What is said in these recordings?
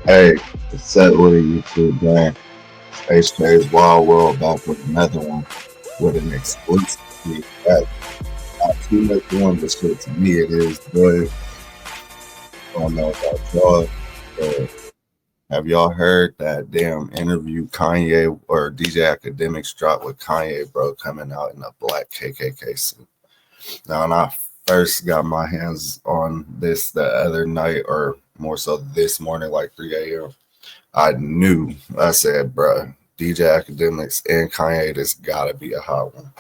Hey, it's set with a YouTube gang. HK's Wild World back with another one with an exclusive feedback. Not too much one, but shit to me it is, boy. I don't know about y'all, but have y'all heard that damn interview Kanye or DJ Akedemiks dropped with Kanye, bro, coming out in a black KKK suit? Now, when I first got my hands on this the other night, or more so this morning, like 3 a.m., I knew. I said, bruh, DJ Academics and Kanye, this gotta be a hot one.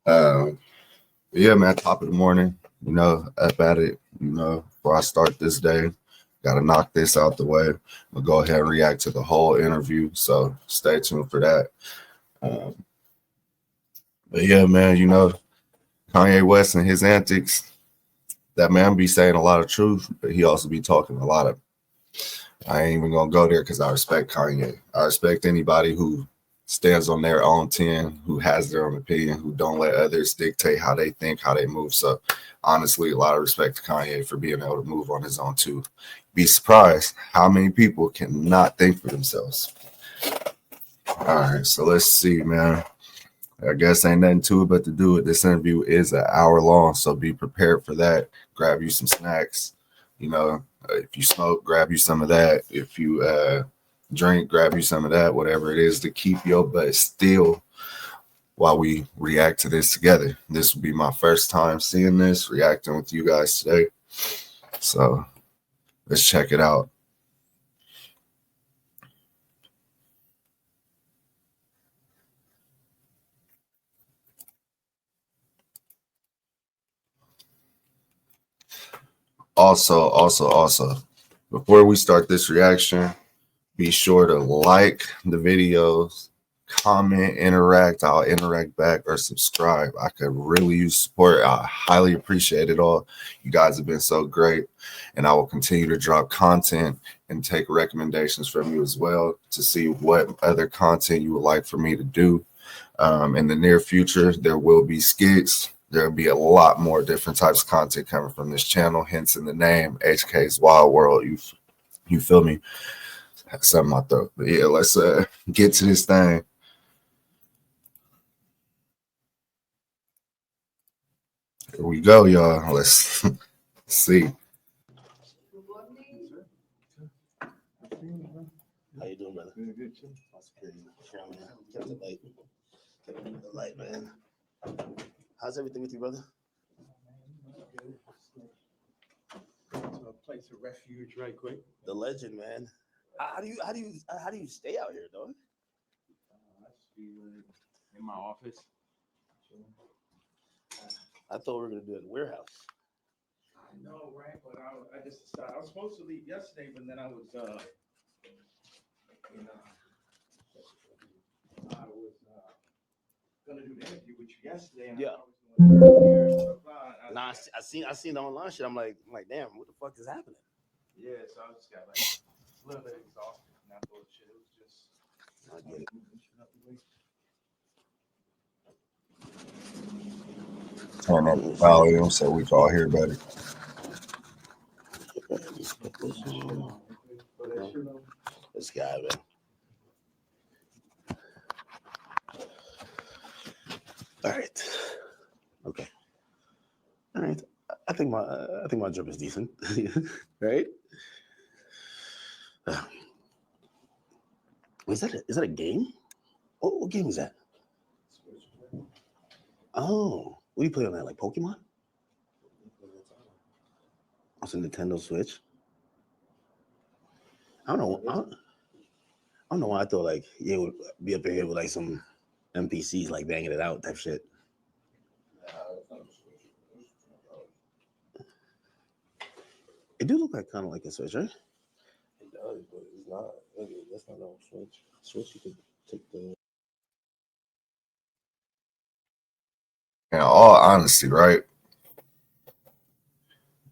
Um, yeah, man, top of the morning, up at it, before I start this day. Gotta knock this out the way. We'll go ahead and react to the whole interview. So stay tuned for that. Um, but yeah, man, Kanye West and his antics, that man be saying a lot of truth, but he also be talking a lot of. I ain't even gonna go there because I respect Kanye. I respect anybody who stands on their own 10, who has their own opinion, who don't let others dictate how they think, how they move. So honestly, a lot of respect to Kanye for being able to move on his own too. Be surprised how many people cannot think for themselves. All right, so let's see, man. I guess ain't nothing to it but to do it. This interview is an hour long, so be prepared for that. Grab you some snacks. If you smoke, grab you some of that. If you drink, grab you some of that. Whatever it is to keep your butt still while we react to this together. This will be my first time seeing this, reacting with you guys today. So let's check it out. Also, before we start this reaction, be sure to like the videos, comment, interact. I'll interact back or subscribe. I could really use support. I highly appreciate it all. You guys have been so great. And I will continue to drop content and take recommendations from you as well to see what other content you would like for me to do. In the near future, there will be skits. There will be a lot more different types of content coming from this channel, hence in the name, HK's Wild World. You feel me? Something in my throat. But yeah, let's get to this thing. Here we go, y'all. Let's see. How you doing, brother? Good. That's crazy. Kept it light. Kept it light, man. How's everything with you, brother? To a place of refuge, right quick. The legend, man. How do you stay out here, dog? I just be in my office. I thought we were gonna do it at the warehouse. I know, right? But I just decided I was supposed to leave yesterday, but then I was gonna do the interview with you yesterday. And Yeah. I I seen the online shit. I'm like, damn, what the fuck is happening? Yeah, so I just got like a little bit exhausted from that bullshit. It was just. I get it. Turn up the volume so we can all hear better. This guy, man. All right. Okay. All right. I think my drip is decent, right? Is that a game? What game is that? Oh, what do you play on that? Like Pokemon? It's a Nintendo Switch. I don't know. I don't know why I thought like you would be up here with like some NPCs like banging it out type shit. It do look like kind of like a Switch, right? It does, but it's not. That's not no Switch. Switch, you could take the. In all honesty, right?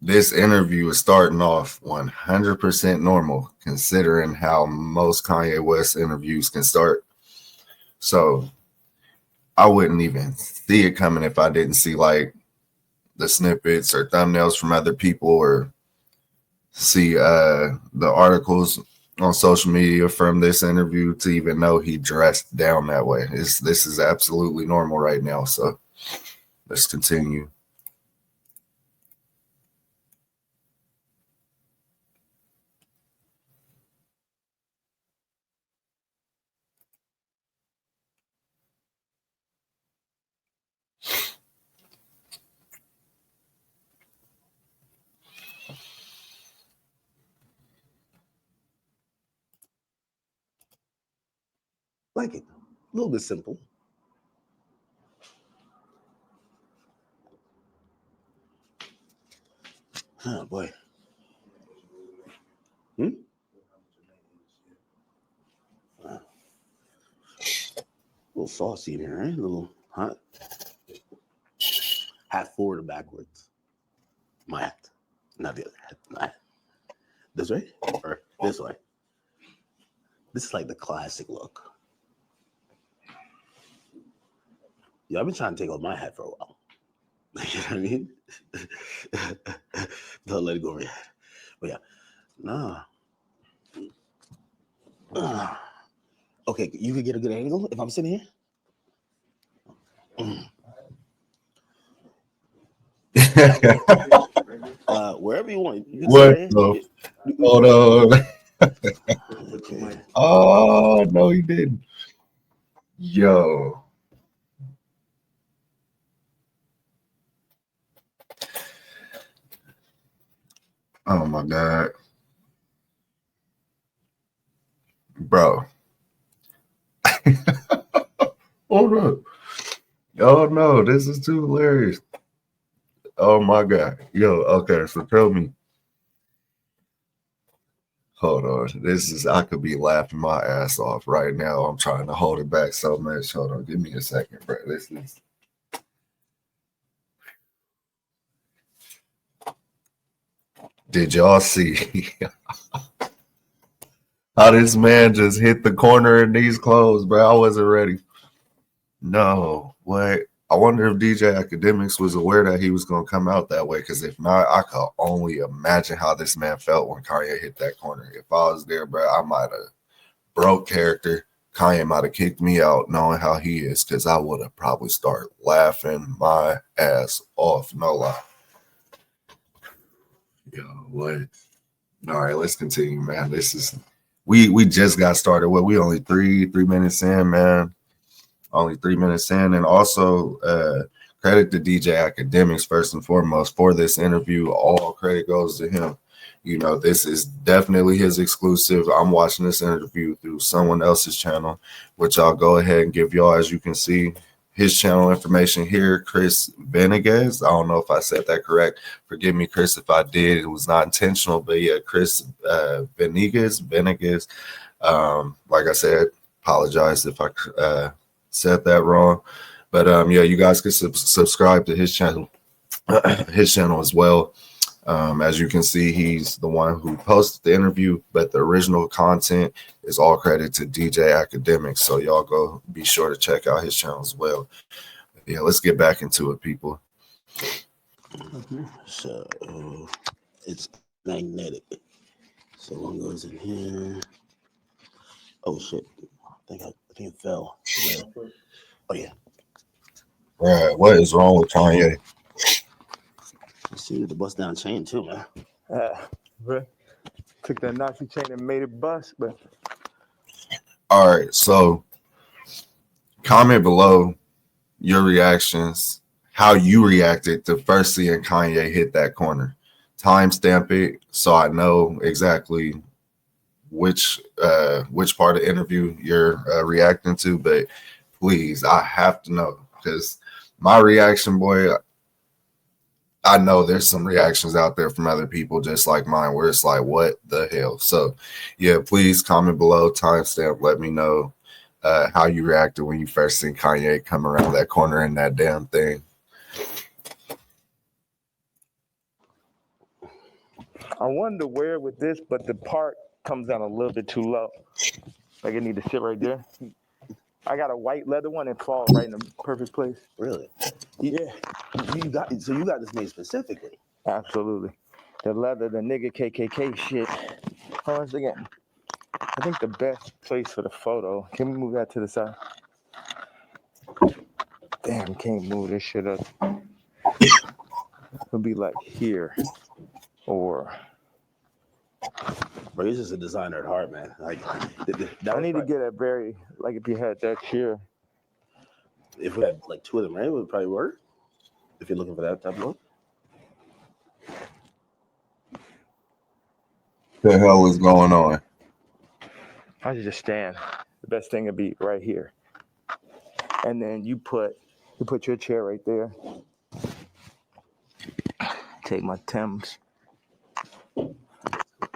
This interview is starting off 100% normal, considering how most Kanye West interviews can start. So I wouldn't even see it coming if I didn't see like the snippets or thumbnails from other people or see the articles on social media from this interview to even know he dressed down that way. This is absolutely normal right now. So let's continue. Like it. A little bit simple. Oh boy. A little saucy in here, right? A little hot. Half forward or backwards. My hat. Not the other hat. My hat. This way? Or this way? This is like the classic look. Yeah, I've been trying to take off my hat for a while. You know what I mean? Don't let it go over your head. But yeah. Nah. Okay, you could get a good angle if I'm sitting here. Wherever you want. You can What sit the? right here. Hold on. Okay. Oh no, he didn't. Yo. Oh my God. Bro. Hold up. Oh no, this is too hilarious. Oh my God. Yo, okay, so tell me. Hold on. I could be laughing my ass off right now. I'm trying to hold it back so much. Hold on. Give me a second, bro. This is. Did y'all see how this man just hit the corner in these clothes, bro? I wasn't ready. No, what? I wonder if DJ Akedemiks was aware that he was going to come out that way. Because if not, I could only imagine how this man felt when Kanye hit that corner. If I was there, bro, I might have broke character. Kanye might have kicked me out knowing how he is. Because I would have probably started laughing my ass off. No lie. Yo, what? All right, let's continue, man. This is we just got started. Well, we only three minutes in, man. Only 3 minutes in, and also credit to DJ Akedemiks first and foremost for this interview. All credit goes to him. You know, this is definitely his exclusive. I'm watching this interview through someone else's channel, which I'll go ahead and give y'all, as you can see, his channel information here, Chris Venegas. I don't know if I said that correct. Forgive me, Chris, if I did. It was not intentional, but yeah, Chris Venegas. Like I said, apologize if I said that wrong. But yeah, you guys can subscribe to his channel, as well. As you can see, he's the one who posted the interview, but the original content is all credit to DJ Akedemiks. So y'all go be sure to check out his channel as well. Yeah, let's get back into it, people. So it's magnetic. So one goes in here. Oh shit! I think it fell. Oh yeah. Right, what is wrong with Kanye? I see the bust down chain too, man. Bro, took that Nazi chain and made it bust, but All right, so comment below your reactions, how you reacted to first seeing Kanye hit that corner. Timestamp it so I know exactly which part of the interview you're reacting to. But please, I have to know, because my reaction, boy, I know there's some reactions out there from other people just like mine where it's like, what the hell? So yeah, please comment below, timestamp, let me know how you reacted when you first seen Kanye come around that corner in that damn thing. I wanted to wear it with this, but the part comes down a little bit too low. Like it need to sit right there. I got a white leather one and fall right in the perfect place. Really? Yeah, You got this made specifically. absolutely. the leather, the nigga KKK shit. Hold on a second. I think the best place for the photo. Can we move that to the side? Damn, can't move this shit up. It'll be like here, or Bro, he's just a designer at heart, man. Like, I need to get a very like if you had that chair. If we had like two of them, right, it would probably work. If you're looking for that type of look. The hell is going on? I should just stand. The best thing would be right here, and then you put your chair right there. Take my Timbs.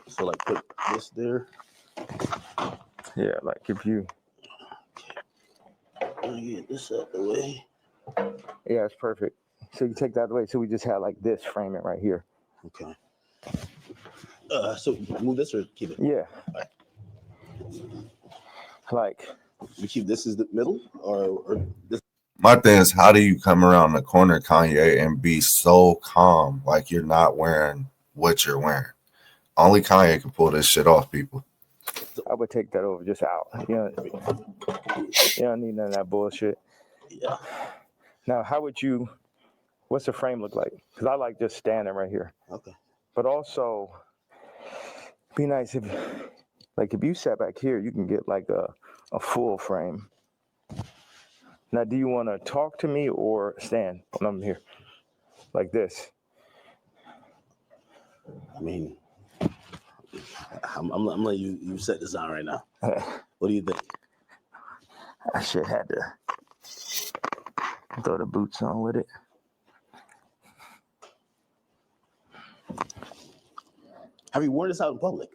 So like put this there. Yeah, like if you. Let me get this out the way. Yeah, it's perfect. So you take that away. So we just had like this, frame it right here. Okay. So move this or keep it? Yeah. Right. Like. We keep this as the middle or this? My thing is, how do you come around the corner, Kanye, and be so calm like you're not wearing what you're wearing? Only Kanye can pull this shit off, people. I would take that over just out. You don't need none of that bullshit. Yeah. Now, what's the frame look like? Because I like just standing right here. Okay. But also, be nice if you sat back here, you can get like a full frame. Now, do you want to talk to me or stand when I'm here? Like this? I mean, I'm letting you set this on right now. What do you think? I should have to throw the boots on with it. Have you worn this out in public?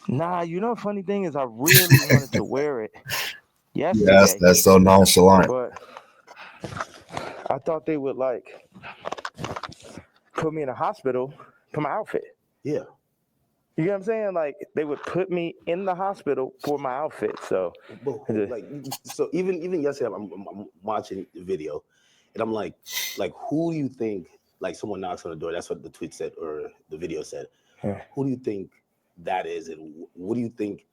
Nah, the funny thing is I really wanted to wear it yesterday. Yes, that's so nonchalant. But I thought they would like put me in a hospital for my outfit. Yeah. You know what I'm saying? Like they would put me in the hospital for my outfit. So, so even yesterday, I'm watching the video, and I'm like, who do you think? Like someone knocks on the door. That's what the tweet said or the video said. Yeah. Who do you think that is, and what do you think?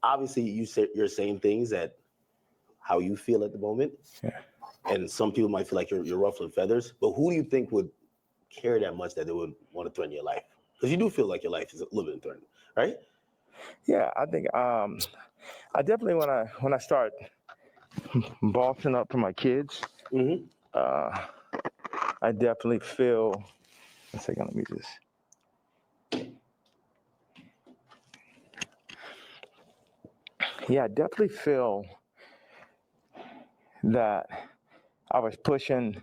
Obviously, you're saying things that how you feel at the moment. Yeah. And some people might feel like you're ruffling feathers. But who do you think would care that much that they would want to threaten your life? Because you do feel like your life is a little bit threatened, right? Yeah, I think I definitely when I start bossing up for my kids, Mm-hmm. I definitely feel. One second, let me just. Yeah, I definitely feel that I was pushing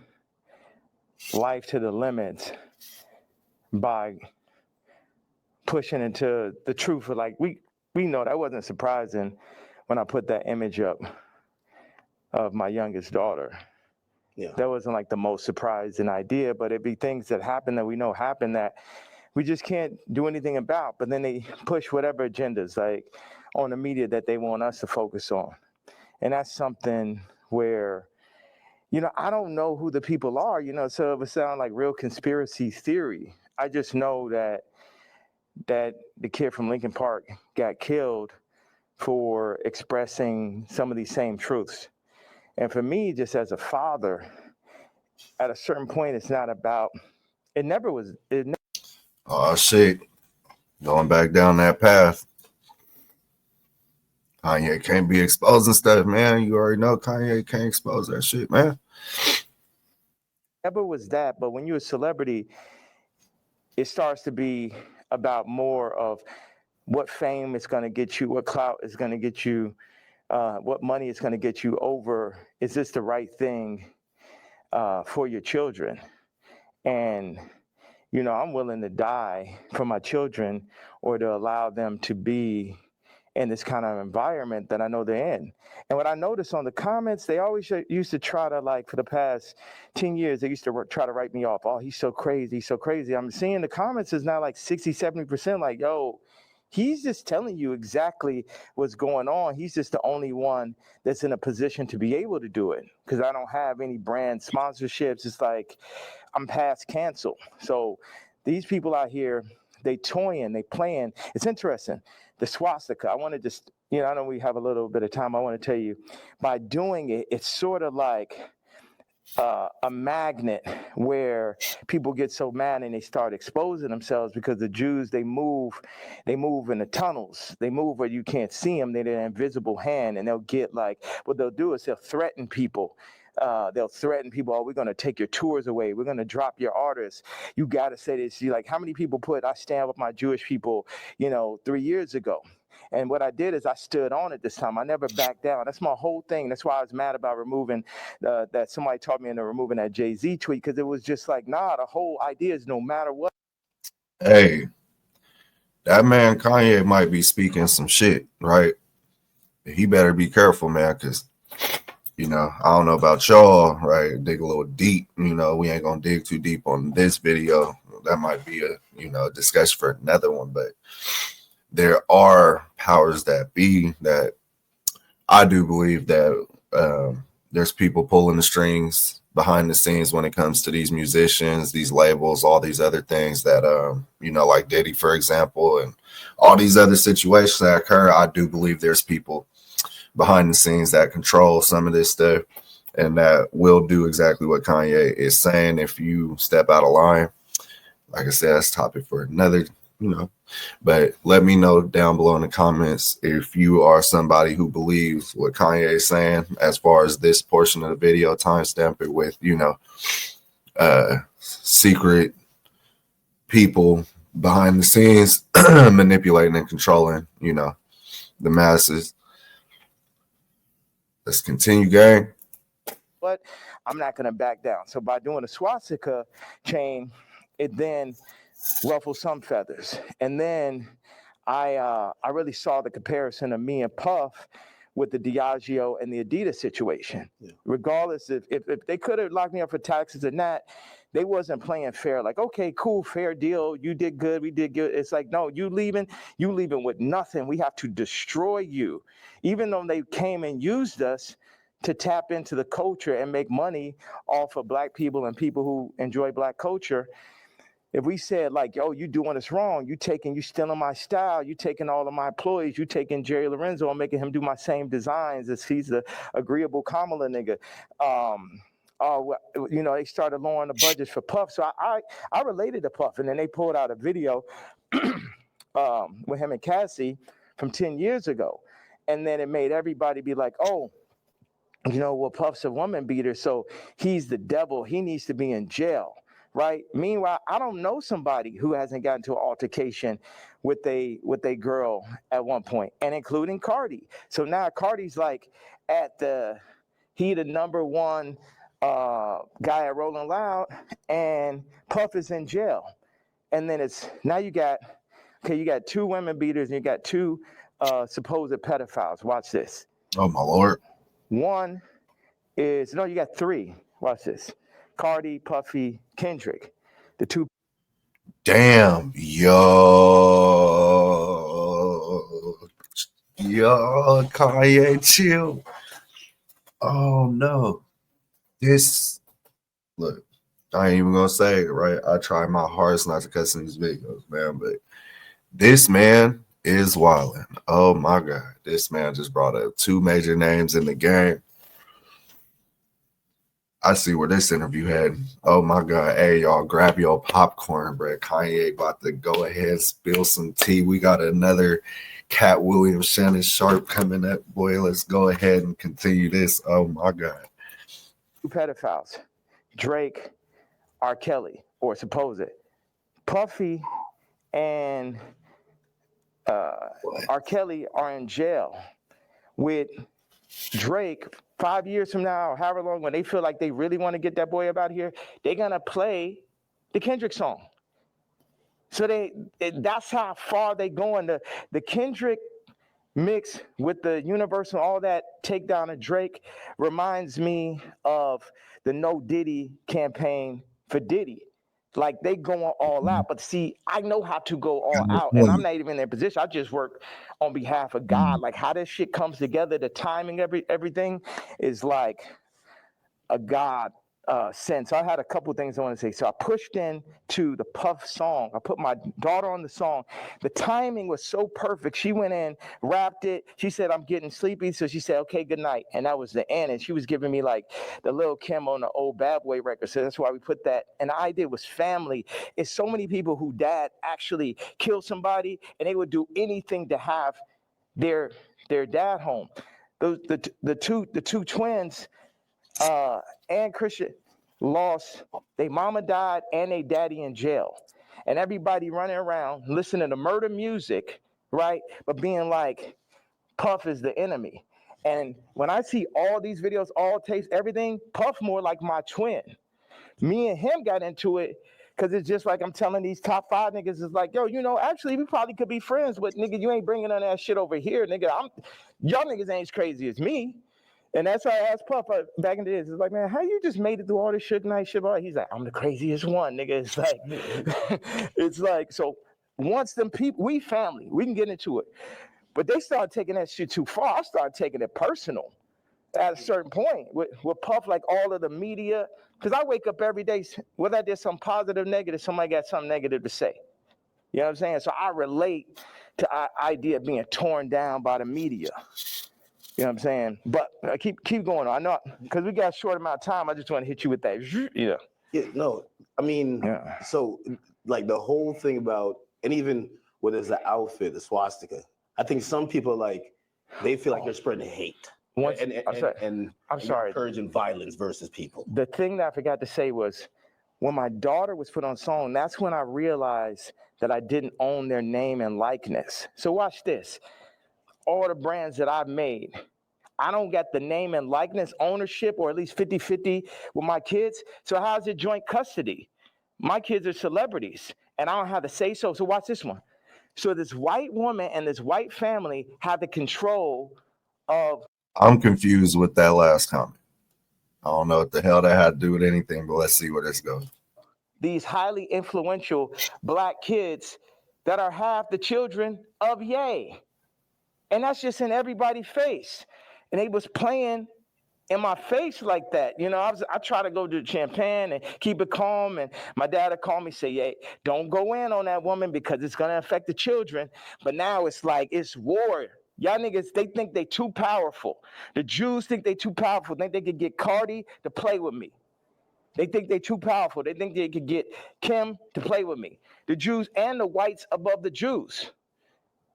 life to the limits by pushing into the truth. Like we know that wasn't surprising when I put that image up of my youngest daughter. Yeah. That wasn't like the most surprising idea, but it'd be things that happen that we know happen that we just can't do anything about. But then they push whatever agendas like on the media that they want us to focus on. And that's something where, I don't know who the people are, so it would sound like real conspiracy theory. I just know that the kid from Lincoln Park got killed for expressing some of these same truths. And for me, just as a father, at a certain point, it's not about, it never was. Oh, shit. Going back down that path. Kanye can't be exposing stuff, man. You already know Kanye can't expose that shit, man. Never was that, but when you're a celebrity, it starts to be about more of what fame is going to get you, what clout is going to get you, what money is going to get you over. Is this the right thing for your children? And, I'm willing to die for my children or to allow them to be in this kind of environment that I know they're in. And what I noticed on the comments, they always used to try to, like, for the past 10 years, they used to try to write me off. Oh, he's so crazy, so crazy. I'm seeing the comments is now like 60, 70% like, yo, He's just telling you exactly what's going on. He's just the only one that's in a position to be able to do it, because I don't have any brand sponsorships. It's like I'm past cancel. So these people out here, they toying, they playing. It's interesting. The swastika, I want to just, I know we have a little bit of time. I want to tell you, by doing it, it's sort of like a magnet where people get so mad and they start exposing themselves, because the Jews, they move in the tunnels. They move where you can't see them. They're an invisible hand, and they'll get like, what they'll do is they'll threaten people. Oh, we're going to take your tours away. We're going to drop your artists. You got to say this. You like, how many people I stand with my Jewish people, 3 years ago? And what I did is I stood on it this time. I never backed down. That's my whole thing. That's why I was mad about removing that. Somebody taught me into removing that Jay-Z tweet, because it was just like, nah, the whole idea is no matter what. Hey, that man Kanye might be speaking some shit, right? He better be careful, man, because, I don't know about y'all, right? Dig a little deep. We ain't going to dig too deep on this video. That might be a, discussion for another one, but there are powers that be that I do believe that there's people pulling the strings behind the scenes when it comes to these musicians, these labels, all these other things that, like Diddy, for example, and all these other situations that occur. I do believe there's people behind the scenes that control some of this stuff and that will do exactly what Kanye is saying. If you step out of line, like I said, that's a topic for another, but let me know down below in the comments if you are somebody who believes what Kanye is saying as far as this portion of the video, timestamp it with, secret people behind the scenes manipulating and controlling, the masses. Let's continue, gang. But I'm not going to back down. So by doing a swastika chain, it then ruffled some feathers. And then I really saw the comparison of me and Puff with the Diageo and the Adidas situation. Yeah. Regardless if they could have locked me up for taxes and that, they wasn't playing fair. Like, okay, cool, fair deal. You did good. We did good. It's like, no, you leaving with nothing. We have to destroy you. Even though they came and used us to tap into the culture and make money off of black people and people who enjoy black culture. If we said like, yo, you doing this wrong, you stealing my style, you taking all of my employees, you taking Jerry Lorenzo and making him do my same designs as he's the agreeable Kamala nigga. They started lowering the budgets for Puff. So I related to Puff, and then they pulled out a video with him and Cassie from 10 years ago. And then it made everybody be like, oh, Puff's a woman beater, so he's the devil. He needs to be in jail. Right. Meanwhile, I don't know somebody who hasn't gotten to an altercation with a girl at one point, and including Cardi. So now Cardi's like he the number one guy at Rolling Loud, and Puff is in jail. And then you got two women beaters and you got two supposed pedophiles. Watch this. Oh my Lord. You got three. Watch this. Cardi, Puffy, Kendrick, the two. Damn, yo, Kanye, chill. Oh no, look, I ain't even gonna say it, right? I try my hardest not to cuss in these videos, man, but this man is wilding. Oh my God, this man just brought up two major names in the game. I see where this interview heading. Oh my God. Hey, y'all, grab your popcorn, bro. Kanye about to go ahead, spill some tea. We got another Cat Williams, Shannon Sharp coming up. Boy, let's go ahead and continue this. Oh my God. Two pedophiles, Drake, R. Kelly, or suppose it. Puffy and R. Kelly are in jail with Drake 5 years from now, or however long, when they feel like they really want to get that boy up out here, they're going to play the Kendrick song. So that's how far they going. The Kendrick mix with the Universal, all that takedown of Drake reminds me of the No Diddy campaign for Diddy. Like they going all out, but see, I know how to go all Got a out, and I'm point. not even in their position. I just work on behalf of God. Like how this shit comes together, the timing, everything is like a God sense. I had a couple things I want to say. So I pushed in to the Puff song. I put my daughter on the song. The timing was so perfect. She went in, rapped it. She said, I'm getting sleepy. So she said, okay, good night. And that was the end. And she was giving me like the Lil Kim on the old Bad Boy record. So that's why we put that. And the idea was family. It's so many people who dad actually killed somebody and they would do anything to have their dad home. The two twins, and Christian lost their mama died and their daddy in jail. And everybody running around listening to murder music, right? But being like, Puff is the enemy. And when I see all these videos, all tapes, everything, Puff more like my twin. Me and him got into it because it's just like I'm telling these top 5 niggas, it's like, yo, actually we probably could be friends, but nigga, you ain't bringing none of that shit over here, nigga. Y'all niggas ain't as crazy as me. And that's why I asked Puff back in the days. It's like, man, how you just made it through all this Suge Knight shit? He's like, I'm the craziest one, nigga. It's like, it's like, so once them people, we family, we can get into it. But they started taking that shit too far. I started taking it personal at a certain point with Puff, like all of the media. Because I wake up every day, whether I did something positive, negative, somebody got something negative to say. You know what I'm saying? So I relate to the idea of being torn down by the media. You know what I'm saying? But keep going. I know because we got a short amount of time. I just want to hit you with that. Yeah. Yeah, no, I mean, Yeah. so like the whole thing about, and even whether it's the outfit, the swastika, I think some people like they feel like they're spreading hate and I'm sorry. encouraging violence versus people. The thing that I forgot to say was when my daughter was put on song, that's when I realized that I didn't own their name and likeness. So watch this. All the brands that I've made, I don't get the name and likeness ownership, or at least 50-50 with my kids. So how's it joint custody? My kids are celebrities and I don't have to say so. So watch this one. So this white woman and this white family have the control of. I'm confused with that last comment. I don't know what the hell that had to do with anything, but let's see where this goes. These highly influential black kids that are half the children of Ye. And that's just in everybody's face. And they was playing in my face like that. I try to go to champagne and keep it calm. And my dad would call me, say, hey, don't go in on that woman because it's going to affect the children. But now it's like, it's war. Y'all niggas, they think they too powerful. The Jews think they too powerful. Think they could get Cardi to play with me. They think they're too powerful. They think they could get Kim to play with me. The Jews and the whites above the Jews.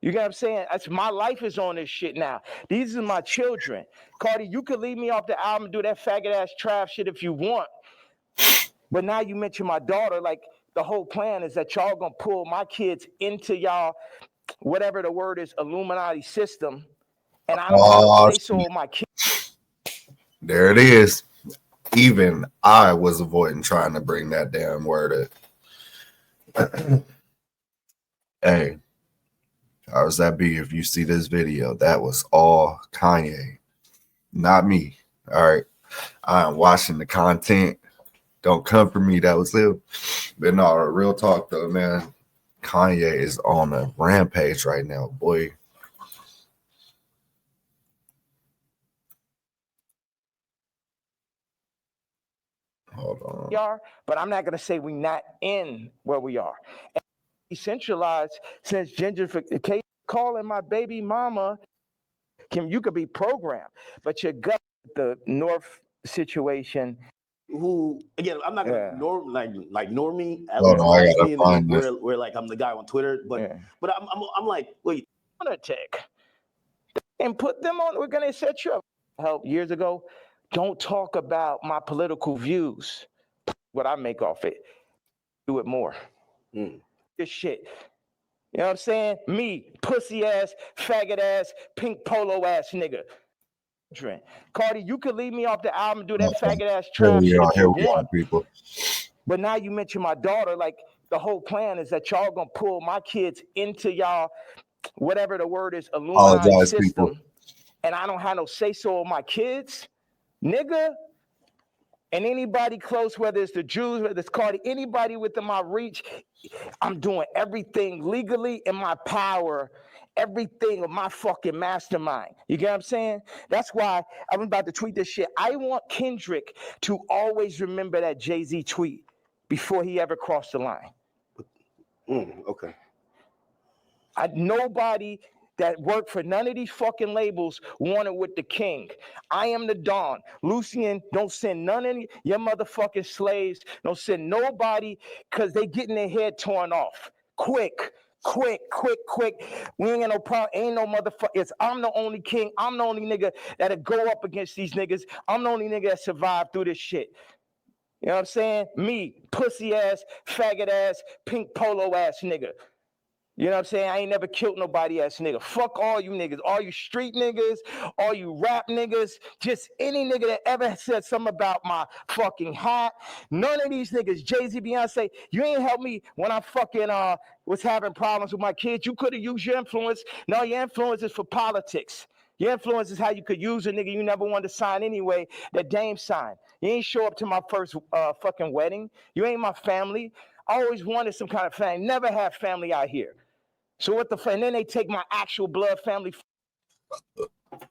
You get what I'm saying? My life is on this shit now. These are my children. Cardi, you could leave me off the album and do that faggot ass trap shit if you want. But now you mention my daughter, like the whole plan is that y'all gonna pull my kids into y'all, whatever the word is, Illuminati system. And I don't have to say so with my kids. There it is. Even I was avoiding trying to bring that damn word up. Hey, how's that be if you see this video? That was all Kanye, not me. All right. I'm watching the content. Don't come for me. That was him. But no, real talk though, man. Kanye is on a rampage right now, boy. Hold on. We are, but I'm not gonna say we're not in where we are. And decentralized since gentrification, calling my baby mama, you could be programmed, but your gut, the North situation. Who again? I'm not gonna like normie. Hold on, I gotta find this. Where like I'm the guy on Twitter, but I'm like, wait, lunatic, and put them on. We're gonna set you up. Help years ago. Don't talk about my political views. What I make off it. Do it more. This shit. You know what I'm saying? Me, pussy ass, faggot ass, pink polo ass nigga. Cardi, you could leave me off the album and do that faggot ass trap shit if you want. People. But now you mention my daughter, like the whole plan is that y'all gonna pull my kids into y'all, whatever the word is, Illuminati system. People. And I don't have no say so of my kids. Nigga, And anybody close, whether it's the Jews, whether it's Cardi, anybody within my reach, I'm doing everything legally in my power, everything of my fucking mastermind. You get what I'm saying? That's why I'm about to tweet this shit. I want Kendrick to always remember that Jay-Z tweet before he ever crossed the line. Okay. Nobody that worked for none of these fucking labels wanted with the king. I am the Don. Lucian, don't send none of your motherfucking slaves. Don't send nobody because they getting their head torn off. Quick. We ain't got no problem. Ain't no motherfucker. I'm the only king. I'm the only nigga that'll go up against these niggas. I'm the only nigga that survived through this shit. You know what I'm saying? Me, pussy ass, faggot ass, pink polo ass nigga. You know what I'm saying? I ain't never killed nobody ass nigga. Fuck all you niggas, all you street niggas, all you rap niggas, just any nigga that ever said something about my fucking hat. None of these niggas, Jay-Z, Beyonce, you ain't helped me when I fucking was having problems with my kids. You could have used your influence. No, your influence is for politics. Your influence is how you could use a nigga you never wanted to sign anyway, that Dame signed. You ain't show up to my first fucking wedding. You ain't my family. I always wanted some kind of family. Never had family out here. So what the fuck? And then they take my actual blood family.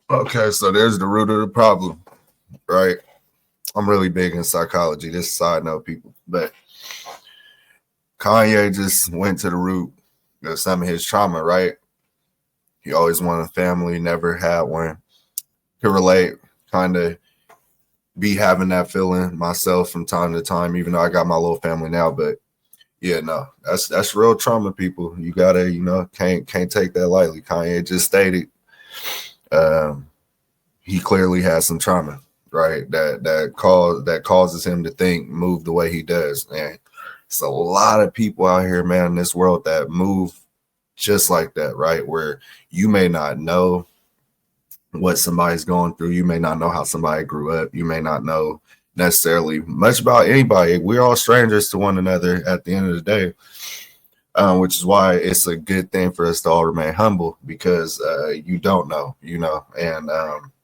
Okay, so there's the root of the problem, right? I'm really big in psychology. This is a side note, people. But Kanye just went to the root of some of his trauma, right? He always wanted a family, never had one. Could relate, kind of be having that feeling myself from time to time, even though I got my little family now. But yeah, no, that's real trauma, people. You gotta, can't take that lightly. Kanye just stated he clearly has some trauma, right? That causes him to think, move the way he does. And it's a lot of people out here, man, in this world that move just like that, right? Where you may not know what somebody's going through. You may not know how somebody grew up. You may not know necessarily much about anybody. We're all strangers to one another at the end of the day, which is why it's a good thing for us to all remain humble, because you don't know, and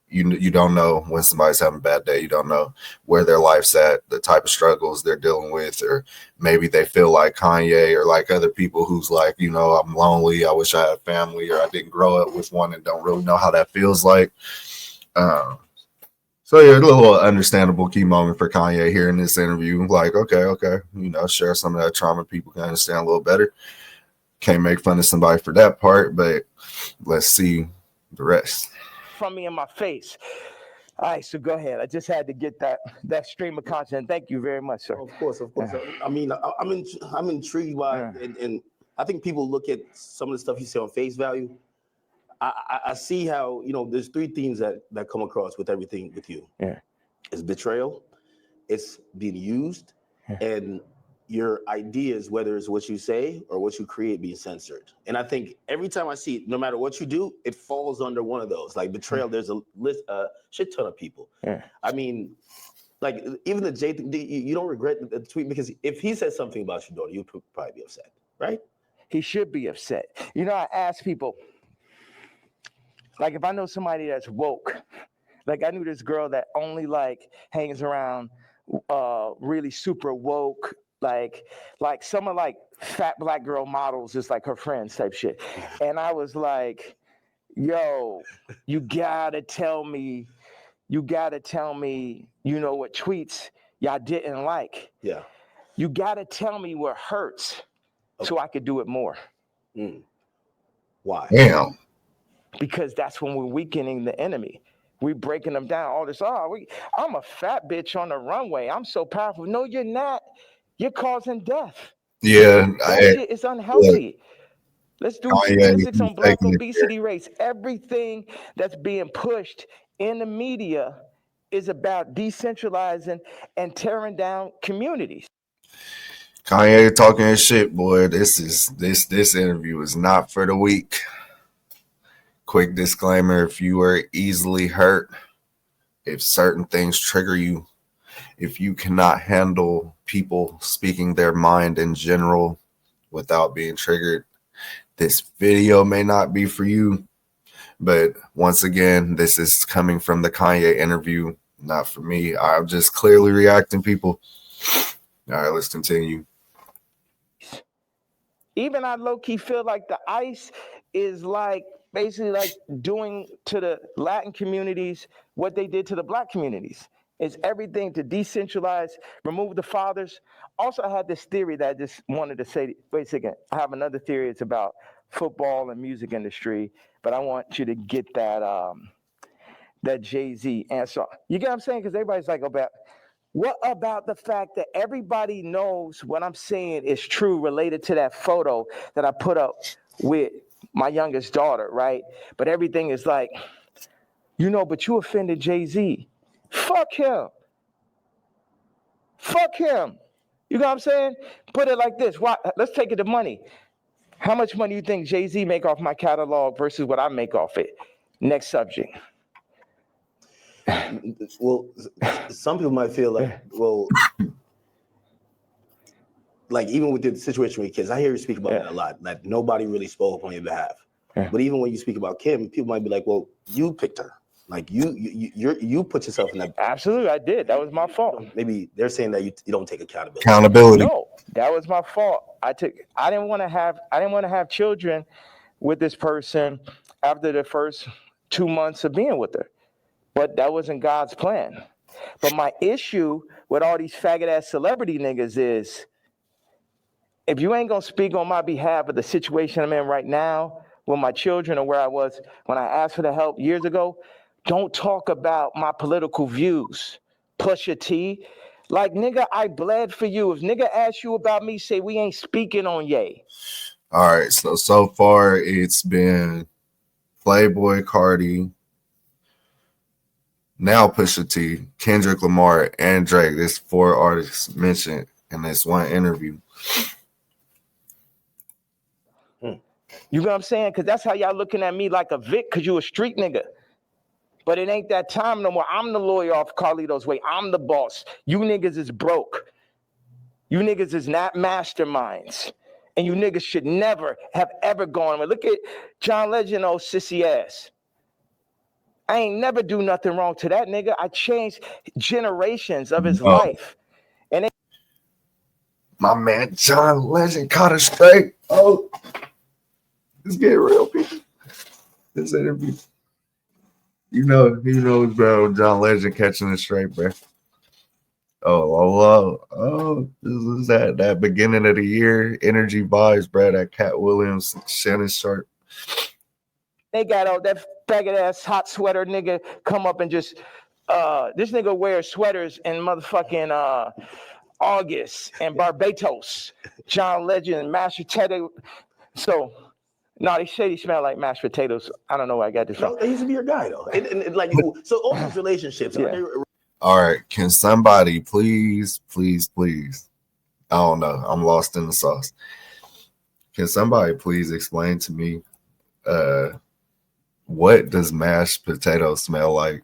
you don't know when somebody's having a bad day. You don't know where their life's at, the type of struggles they're dealing with, or maybe they feel like Kanye or like other people who's like, I'm lonely. I wish I had family, or I didn't grow up with one and don't really know how that feels like. So yeah, a little understandable key moment for Kanye here in this interview. Like, okay, share some of that trauma. People can understand a little better. Can't make fun of somebody for that part, but let's see the rest. From me in my face. All right, so go ahead. I just had to get that stream of content. Thank you very much, sir. Of course. I mean, I'm intrigued by, and I think people look at some of the stuff you say on face value. I see how, there's three themes that come across with everything with you. Yeah. It's betrayal, it's being used, and your ideas, whether it's what you say or what you create, being censored. And I think every time I see it, no matter what you do, it falls under one of those. Like betrayal, there's a shit ton of people. Yeah. I mean, like even the Jay, you don't regret the tweet, because if he said something about your daughter, you'd probably be upset, right? He should be upset. I ask people, like if I know somebody that's woke, like I knew this girl that only like hangs around really super woke, like some of like fat black girl models, just like her friends type shit. And I was like, yo, you gotta tell me, what tweets y'all didn't like. Yeah. You gotta tell me what hurts so I could do it more. Why? Damn. Because that's when we're weakening the enemy. We're breaking them down. All this, I'm a fat bitch on the runway. I'm so powerful. No, you're not. You're causing death. Yeah. That shit is unhealthy. Let's do statistics on black obesity rates. Everything that's being pushed in the media is about decentralizing and tearing down communities. Kanye talking his shit, boy. This interview is not for the weak. Quick disclaimer: if you are easily hurt, if certain things trigger you, if you cannot handle people speaking their mind in general without being triggered, this video may not be for you. But once again, this is coming from the Kanye interview. not for me. I'm just clearly reacting, people. All right, let's continue. Even I low-key feel like the ICE is like basically like doing to the Latin communities what they did to the Black communities. It's everything to decentralize, remove the fathers. Also, I had this theory that I just wanted to say, wait a second, I have another theory. It's about football and music industry, but I want you to get that Jay-Z answer. You get what I'm saying? Because everybody's like, what about the fact that everybody knows what I'm saying is true related to that photo that I put up with my youngest daughter, right? But everything is like, but you offended Jay-Z. Fuck him. Fuck him. You know what I'm saying? Put it like this. Why? Let's take it to money. How much money do you think Jay-Z make off my catalog versus what I make off it? Next subject. Well, some people might feel like, well, like even with the situation with kids, I hear you speak about that a lot. Like nobody really spoke on your behalf. Yeah. But even when you speak about Kim, people might be like, well, you picked her. Like you put yourself in that. Absolutely, I did. That was my fault. Maybe they're saying that you don't take accountability. No, that was my fault. I didn't want to have children with this person after the first 2 months of being with her. But that wasn't God's plan. But my issue with all these faggot ass celebrity niggas is, if you ain't gonna speak on my behalf of the situation I'm in right now with my children or where I was when I asked for the help years ago, don't talk about my political views. Pusha T. Like, nigga, I bled for you. If nigga asks you about me, say we ain't speaking on Ye. All right, so far it's been Playboy Cardi, now Pusha T, Kendrick Lamar, and Drake. There's 4 artists mentioned in this one interview. You know what I'm saying? Because that's how y'all looking at me like a Vic, because you a street nigga. But it ain't that time no more. I'm the lawyer off Carlito's Way. I'm the boss. You niggas is broke. You niggas is not masterminds. And you niggas should never have ever gone. Look at John Legend, old sissy ass. I ain't never do nothing wrong to that nigga. I changed generations of his life. And my man John Legend caught it straight. Oh, it's getting real, people. This interview. You know it's about John Legend catching it straight, bro. Oh, this is that beginning of the year energy vibes, bro. That Cat Williams, Shannon Sharp. They got all that faggot ass hot sweater nigga come up and just this nigga wears sweaters in motherfucking August and Barbados. John Legend and mashed potato. So no, they say he smell like mashed potatoes. I don't know where I got this from. No, he used to be your guy though. And like, so all these relationships. Yeah. All right, can somebody please? I don't know. I'm lost in the sauce. Can somebody please explain to me what does mashed potato smell like?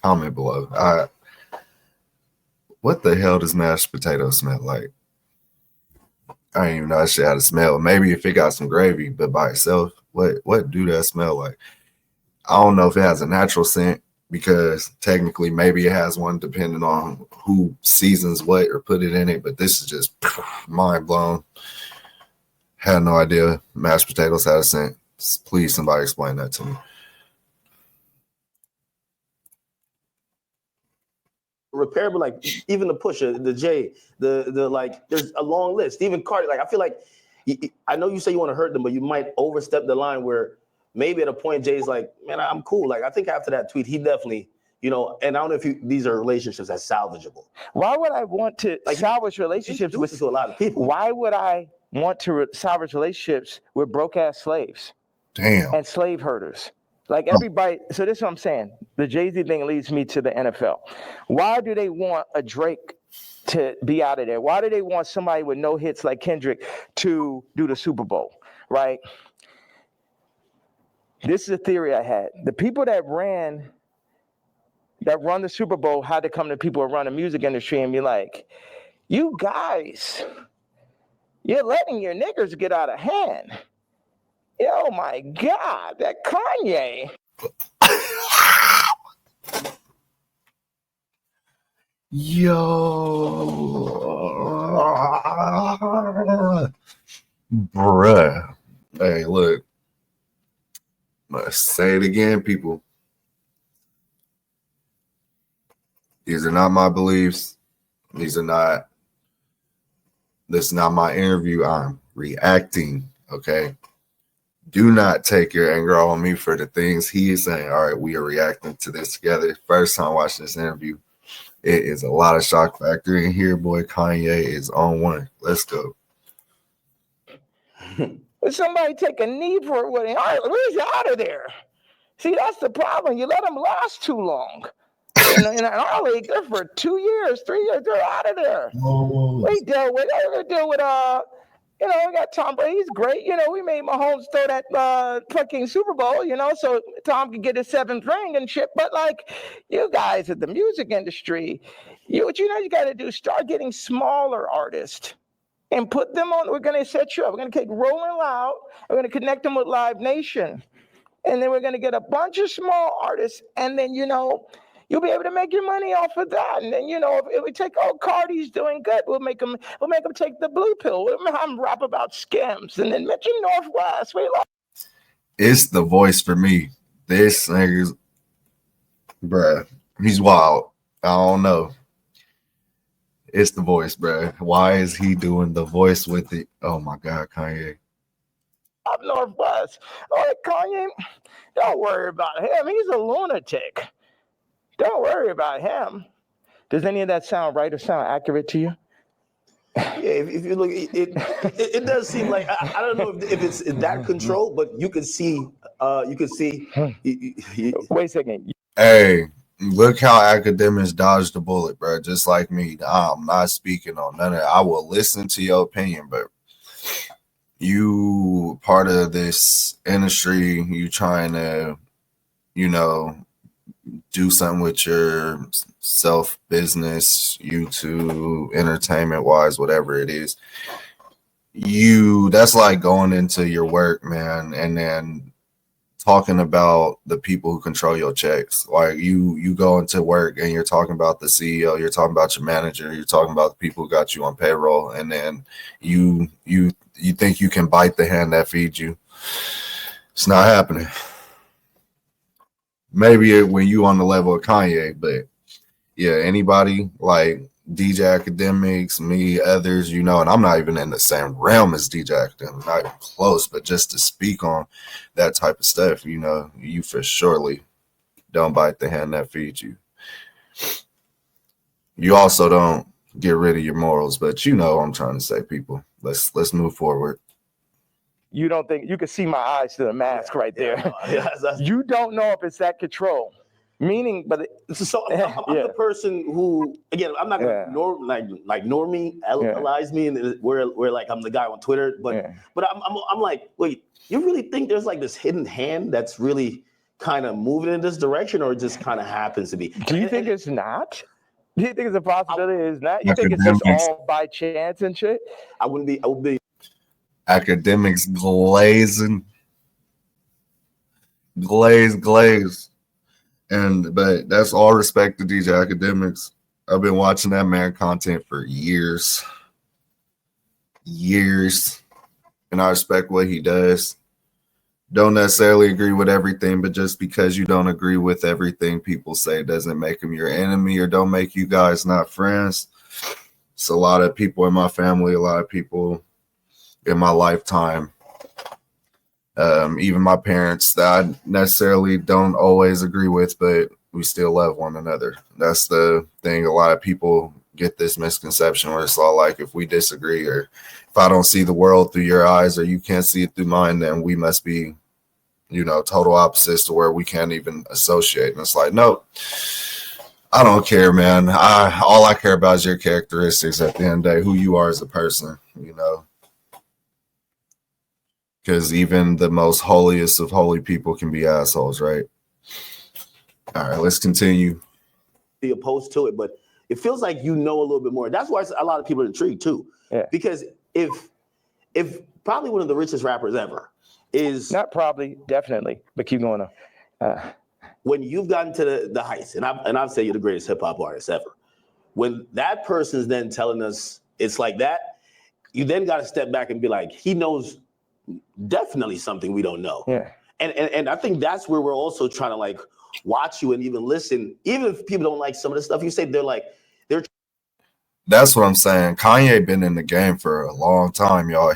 Comment below. What the hell does mashed potato smell like? I don't even know that shit how to smell. Maybe if it got some gravy, but by itself, what do that smell like? I don't know if it has a natural scent, because technically maybe it has one depending on who seasons what or put it in it, but this is just mind blown. Had no idea mashed potatoes had a scent. Please, somebody explain that to me. Repairable, like even the Pusha, the J, the like, there's a long list. Even Cardi, like I feel like, I know you say you want to hurt them, but you might overstep the line where maybe at a point Jay's like, man, I'm cool. Like I think after that tweet, he definitely, and I don't know if these are relationships that's salvageable. Why would I want to salvage relationships with a lot of people? Why would I want to salvage relationships with broke ass slaves? Damn. And slave herders? Like everybody, so this is what I'm saying. The Jay-Z thing leads me to the NFL. Why do they want a Drake to be out of there? Why do they want somebody with no hits like Kendrick to do the Super Bowl, right? This is a theory I had. The people that run the Super Bowl had to come to people who run the music industry and be like, you guys, you're letting your niggers get out of hand. Oh my God, that Kanye. Yo, bruh. Hey, look. Let's say it again, people. These are not my beliefs. This is not my interview. I'm reacting. Okay. Do not take your anger on me for the things he is saying. All right, we are reacting to this together. First time watching this interview. It is a lot of shock factor in here, boy. Kanye is on one. Let's go. But somebody take a knee for it with him. All right, where's out of there? See, that's the problem. You let them last too long. In our league, they're for 2 years, 3 years, they're out of there. We deal with we got Tom Brady. He's great. We made Mahomes throw that fucking Super Bowl, so Tom could get his 7th ring and shit. But like you guys at the music industry, you got to do, start getting smaller artists and put them on. We're going to set you up. We're going to take Rolling Loud. We're going to connect them with Live Nation. And then we're going to get a bunch of small artists. And then, you'll be able to make your money off of that. And then, if we take, Cardi's doing good, we'll make them take the blue pill. We'll have them rap about Skims. And then Mitchell Northwest. It's the voice for me. This nigga's, bruh, he's wild. I don't know. It's the voice, bruh. Why is he doing the voice with it? Oh my God, Kanye. Up Northwest. All right, Kanye, don't worry about him. He's a lunatic. Don't worry about him. Does any of that sound right or sound accurate to you? Yeah, if you look, it does seem like I don't know if it's that control, but you can see. Wait a second. Hey, look how Akedemiks dodged the bullet, bro. Just like me. I'm not speaking on none of it. I will listen to your opinion, but you part of this industry, you trying to, do something with your self business, YouTube, entertainment wise, whatever it is. That's like going into your work, man, and then talking about the people who control your checks. Like you go into work and you're talking about the CEO, you're talking about your manager, you're talking about the people who got you on payroll, and then you think you can bite the hand that feeds you. It's not happening. Maybe when you on the level of Kanye, but yeah, anybody like DJ Akedemiks, me, others, and I'm not even in the same realm as DJ Akedemiks, not even close, but just to speak on that type of stuff, you for surely don't bite the hand that feeds you. You also don't get rid of your morals, but I'm trying to say, people, let's move forward. You don't think you can see my eyes through the mask right there? You don't know if it's that control. Meaning, but so I'm the person who, again, I'm not gonna normalize me, and where like I'm the guy on Twitter, but I'm like, wait, you really think there's like this hidden hand that's really kind of moving in this direction, or it just kind of happens to be? Do you think it's not? Do you think it's a possibility? It's not. You think it's just all by chance and shit? I would be. Akedemiks glazing, glaze. But that's all respect to DJ Akedemiks. I've been watching that man content for years, and I respect what he does. Don't necessarily agree with everything, but just because you don't agree with everything people say doesn't make him your enemy or don't make you guys not friends. It's a lot of people in my family, a lot of people in my lifetime, even my parents, that I necessarily don't always agree with, but we still love one another. That's the thing. A lot of people get this misconception where it's all like, if we disagree, or if I don't see the world through your eyes or you can't see it through mine, then we must be, total opposites to where we can't even associate. And it's like, no, I don't care, man. All I care about is your characteristics at the end of the day, who you are as a person, because even the most holiest of holy people can be assholes, right? All right, let's continue. Be opposed to it, but it feels like a little bit more. That's why a lot of people are intrigued too. Yeah. Because if probably one of the richest rappers ever is not probably, definitely, but keep going on. When you've gotten to the heights, and I'd say you're the greatest hip hop artist ever. when that person's then telling us it's like that, you then got to step back and be like, he knows definitely something we don't know. Yeah. And I think that's where we're also trying to like watch you and even listen. Even if people don't like some of the stuff you say, they're That's what I'm saying. Kanye been in the game for a long time, y'all.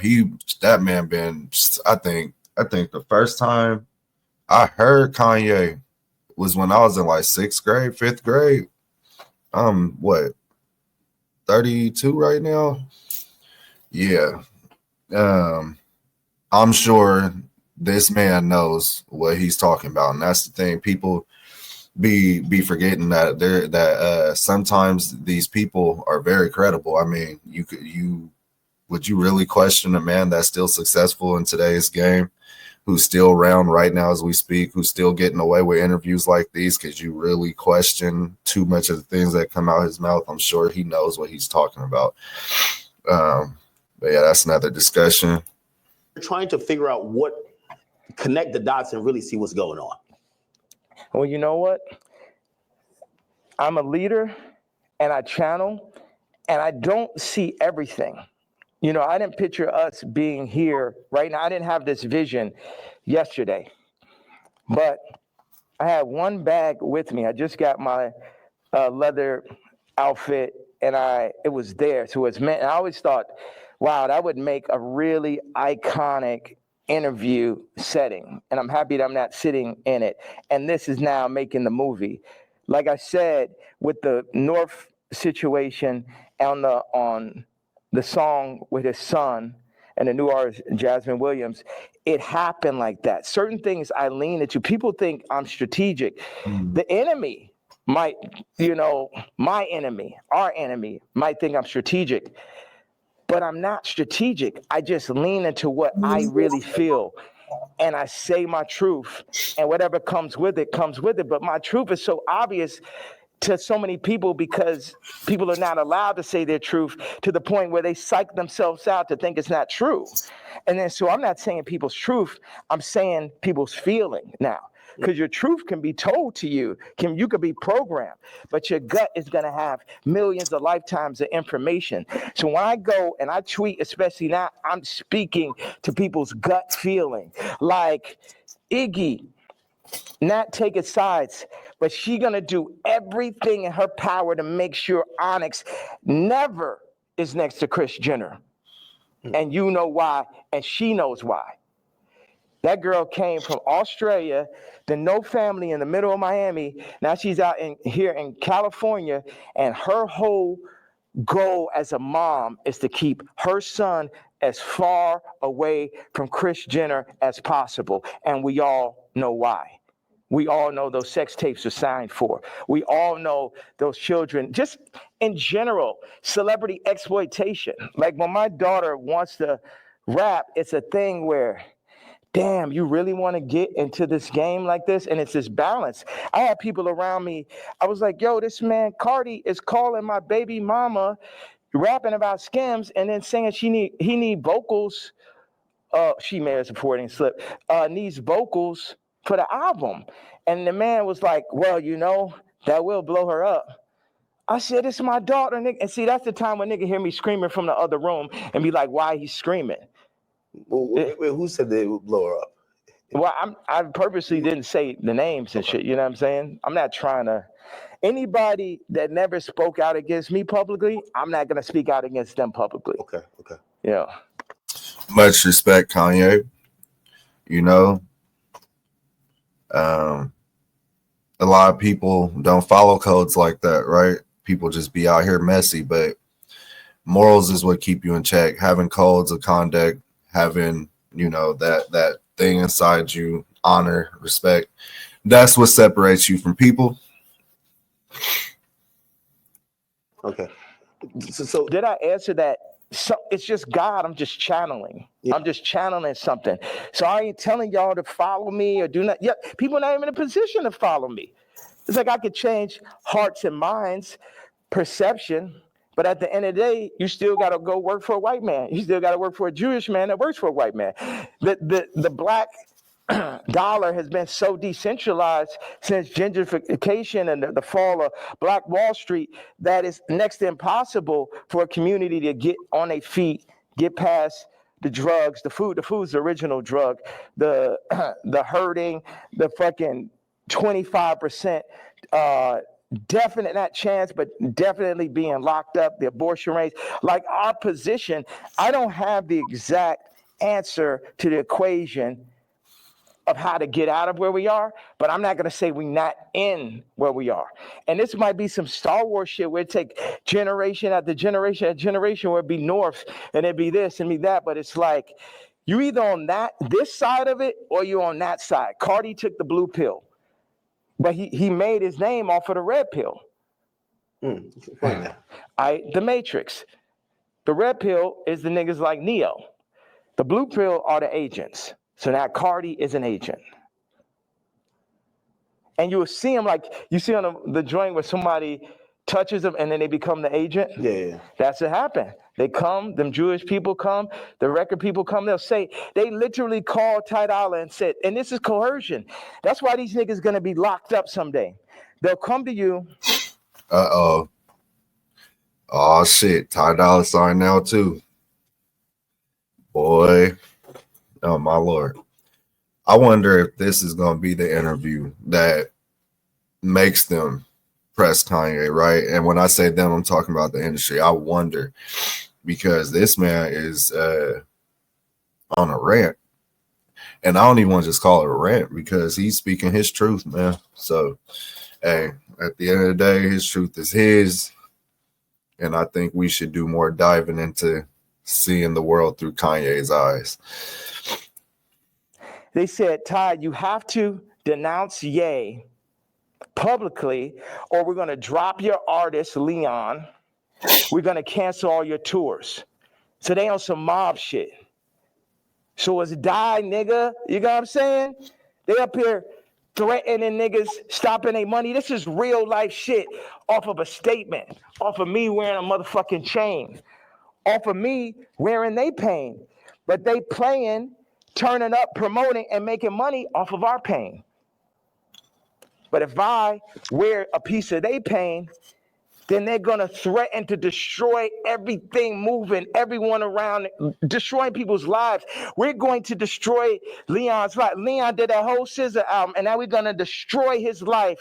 That man been. I think the first time I heard Kanye was when I was in like 6th grade, 5th grade. I'm what, 32 right now? Yeah. I'm sure this man knows what he's talking about, and that's the thing. People be forgetting that sometimes these people are very credible. I mean, would you really question a man that's still successful in today's game, who's still around right now as we speak, who's still getting away with interviews like these? Could you really question too much of the things that come out his mouth? I'm sure he knows what he's talking about. But yeah, that's another discussion. trying to figure out connect the dots and really see what's going on. Well, you know what? I'm a leader and I channel and I don't see everything. You know, I didn't picture us being here right now. I didn't have this vision yesterday, but I had one bag with me. I just got my leather outfit and it was there. So it's meant, I always thought, wow, that would make a really iconic interview setting. And I'm happy that I'm not sitting in it. And this is now making the movie. Like I said, with the North situation on the song with his son and the new artist, Jasmine Williams, it happened like that. Certain things I lean into. People think I'm strategic. The enemy might, my enemy, our enemy might think I'm strategic, but I'm not strategic. I just lean into what I really feel. And I say my truth, and whatever comes with it, comes with it. But my truth is so obvious to so many people because people are not allowed to say their truth, to the point where they psych themselves out to think it's not true. And then, so I'm not saying people's truth, I'm saying people's feeling now. Because your truth can be told to you, you could be programmed, but your gut is going to have millions of lifetimes of information. So when I go and I tweet, especially now, I'm speaking to people's gut feeling. Like Iggy, not taking sides, but she going to do everything in her power to make sure Onyx never is next to Kris Jenner. And you know why, and she knows why. That girl came from Australia, then no family in the middle of Miami. Now she's out here in California, and her whole goal as a mom is to keep her son as far away from Kris Jenner as possible. And we all know why. We all know those sex tapes are signed for. We all know those children, just in general, celebrity exploitation. Like when my daughter wants to rap, it's a thing where, damn, you really want to get into this game like this? And it's this balance. I had people around me. I was like, yo, this man, Cardi, is calling my baby mama, rapping about Skims, and then saying he need vocals. She may have supporting slip, needs vocals for the album. And the man was like, well, that will blow her up. I said, it's my daughter, nigga. And see, that's the time when nigga hear me screaming from the other room and be like, why he's screaming? Wait, who said they would blow her up? Well, I purposely didn't say the names and shit. You know what I'm saying? I'm not trying to. Anybody that never spoke out against me publicly, I'm not gonna speak out against them publicly. Okay. Yeah. Much respect, Kanye. A lot of people don't follow codes like that, right? People just be out here messy, but morals is what keep you in check. Having codes of conduct, having, that thing inside you, honor, respect. That's what separates you from people. Okay. So did I answer that? So it's just God. I'm just channeling. Yeah. I'm just channeling something. So I ain't telling y'all to follow me or do not. Yeah, people are not even in a position to follow me. It's like I could change hearts and minds, perception, but at the end of the day, you still got to go work for a white man. You still got to work for a Jewish man that works for a white man. The black dollar has been so decentralized since gentrification and the fall of Black Wall Street that it's next to impossible for a community to get on their feet, get past the drugs, the food. The food's the original drug. The the hurting, the fucking 25%. Definite, not chance, but definitely being locked up, the abortion rates. Like our position, I don't have the exact answer to the equation of how to get out of where we are, but I'm not going to say we're not in where we are. And this might be some Star Wars shit where it take generation after generation after generation where it'd be North and it'd be this and be that, but it's like you either on this side of it or you on that side. Cardi took the blue pill, but he made his name off of the red pill. The Matrix. The red pill is the niggas like Neo. The blue pill are the agents. So now Cardi is an agent. And you will see him like, you see on the joint where somebody touches them and then they become the agent? Yeah. That's what happened. They come, them Jewish people come, the record people come, they'll say, they literally called Ty Dolla and said, and this is coercion. That's why these niggas gonna be locked up someday. They'll come to you. Uh-oh. Oh, shit. Ty Dolla $ign now, too. Boy. Oh, my Lord. I wonder if this is going to be the interview that makes them press Kanye, right? And when I say them, I'm talking about the industry. I wonder because this man is on a rant. And I don't even want to just call it a rant because he's speaking his truth, man. So, hey, at the end of the day, his truth is his. And I think we should do more diving into seeing the world through Kanye's eyes. They said, Ty, you have to denounce Ye publicly or we're going to drop your artist, Leon. We're going to cancel all your tours. So they on some mob shit. So it's die, nigga. You know what I'm saying? They up here threatening niggas, stopping their money. This is real life shit off of a statement, off of me wearing a motherfucking chain, off of me wearing they pain. But they playing, turning up, promoting, and making money off of our pain. But if I wear a piece of they pain, then they're going to threaten to destroy everything moving, everyone around, destroying people's lives. We're going to destroy Leon's life. Leon did that whole SZA album, and now we're going to destroy his life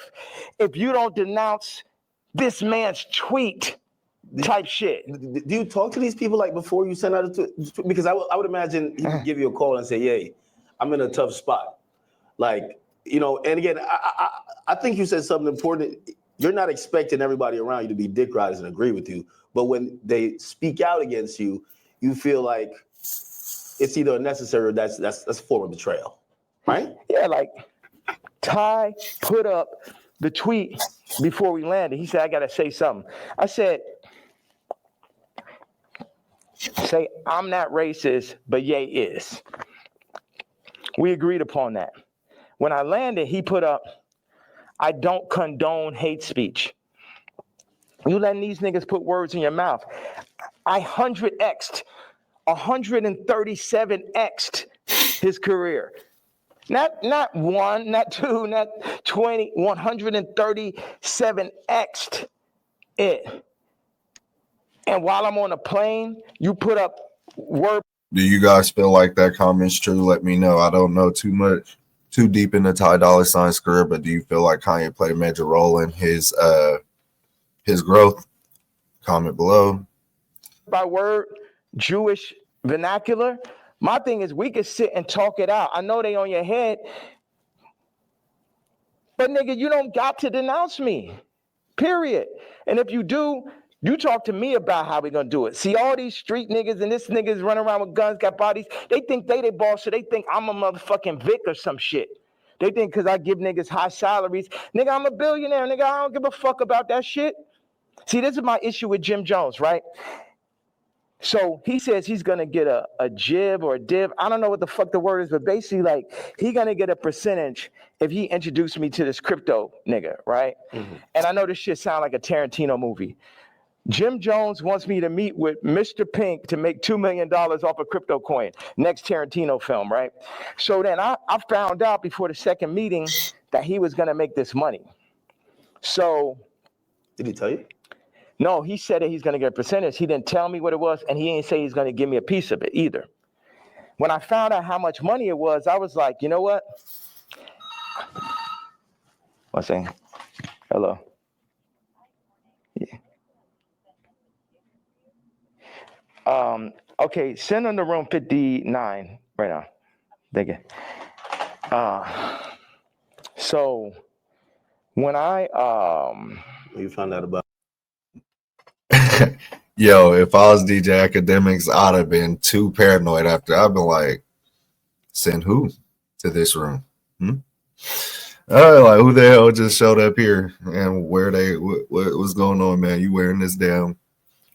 if you don't denounce this man's tweet type shit. Do you talk to these people like before you send out a tweet? Because I would imagine he would give you a call and say, "Yay, I'm in a tough spot." Like, you know, and again, I think you said something important. You're not expecting everybody around you to be dick riders and agree with you, but when they speak out against you, you feel like it's either unnecessary or that's a form of betrayal, right? Yeah, like Ty put up the tweet before we landed. He said, "I gotta say something." I said, "Say I'm not racist, but Ye is." We agreed upon that. When I landed, he put up, "I don't condone hate speech." You letting these niggas put words in your mouth. I 137x'd his career. Not one, not two, not 20, 137x'd it. And while I'm on a plane, you put up word. Do you guys feel like that comment's true? Let me know. I don't know too deep into Ty Dolla $ign's career, but do you feel like Kanye played a major role in his growth? Comment below. By word, Jewish vernacular. My thing is we could sit and talk it out. I know they on your head, but nigga, you don't got to denounce me, period. And if you do, you talk to me about how we gonna do it. See all these street niggas and this niggas running around with guns, got bodies. They think they boss, so they think I'm a motherfucking Vic or some shit. They think because I give niggas high salaries, nigga, I'm a billionaire, nigga, I don't give a fuck about that shit. See, this is my issue with Jim Jones, right? So he says he's gonna get a jib or a div. I don't know what the fuck the word is, but basically like he gonna get a percentage if he introduced me to this crypto nigga, right? Mm-hmm. And I know this shit sound like a Tarantino movie, Jim Jones wants me to meet with Mr. Pink to make $2 million off a crypto coin. Next Tarantino film, right? So then I found out before the second meeting that he was going to make this money. So. Did he tell you? No, he said that he's going to get a percentage. He didn't tell me what it was, and he didn't say he's going to give me a piece of it either. When I found out how much money it was, I was like, you know what? One second. Hello. Yeah. Okay, send in the room 59 right now. Thank you. So when I You found out about. Yo, if I was DJ Akedemiks, I'd have been too paranoid after. I've been like, send who to this room? Like, who the hell just showed up here and what was going on, man? You wearing this damn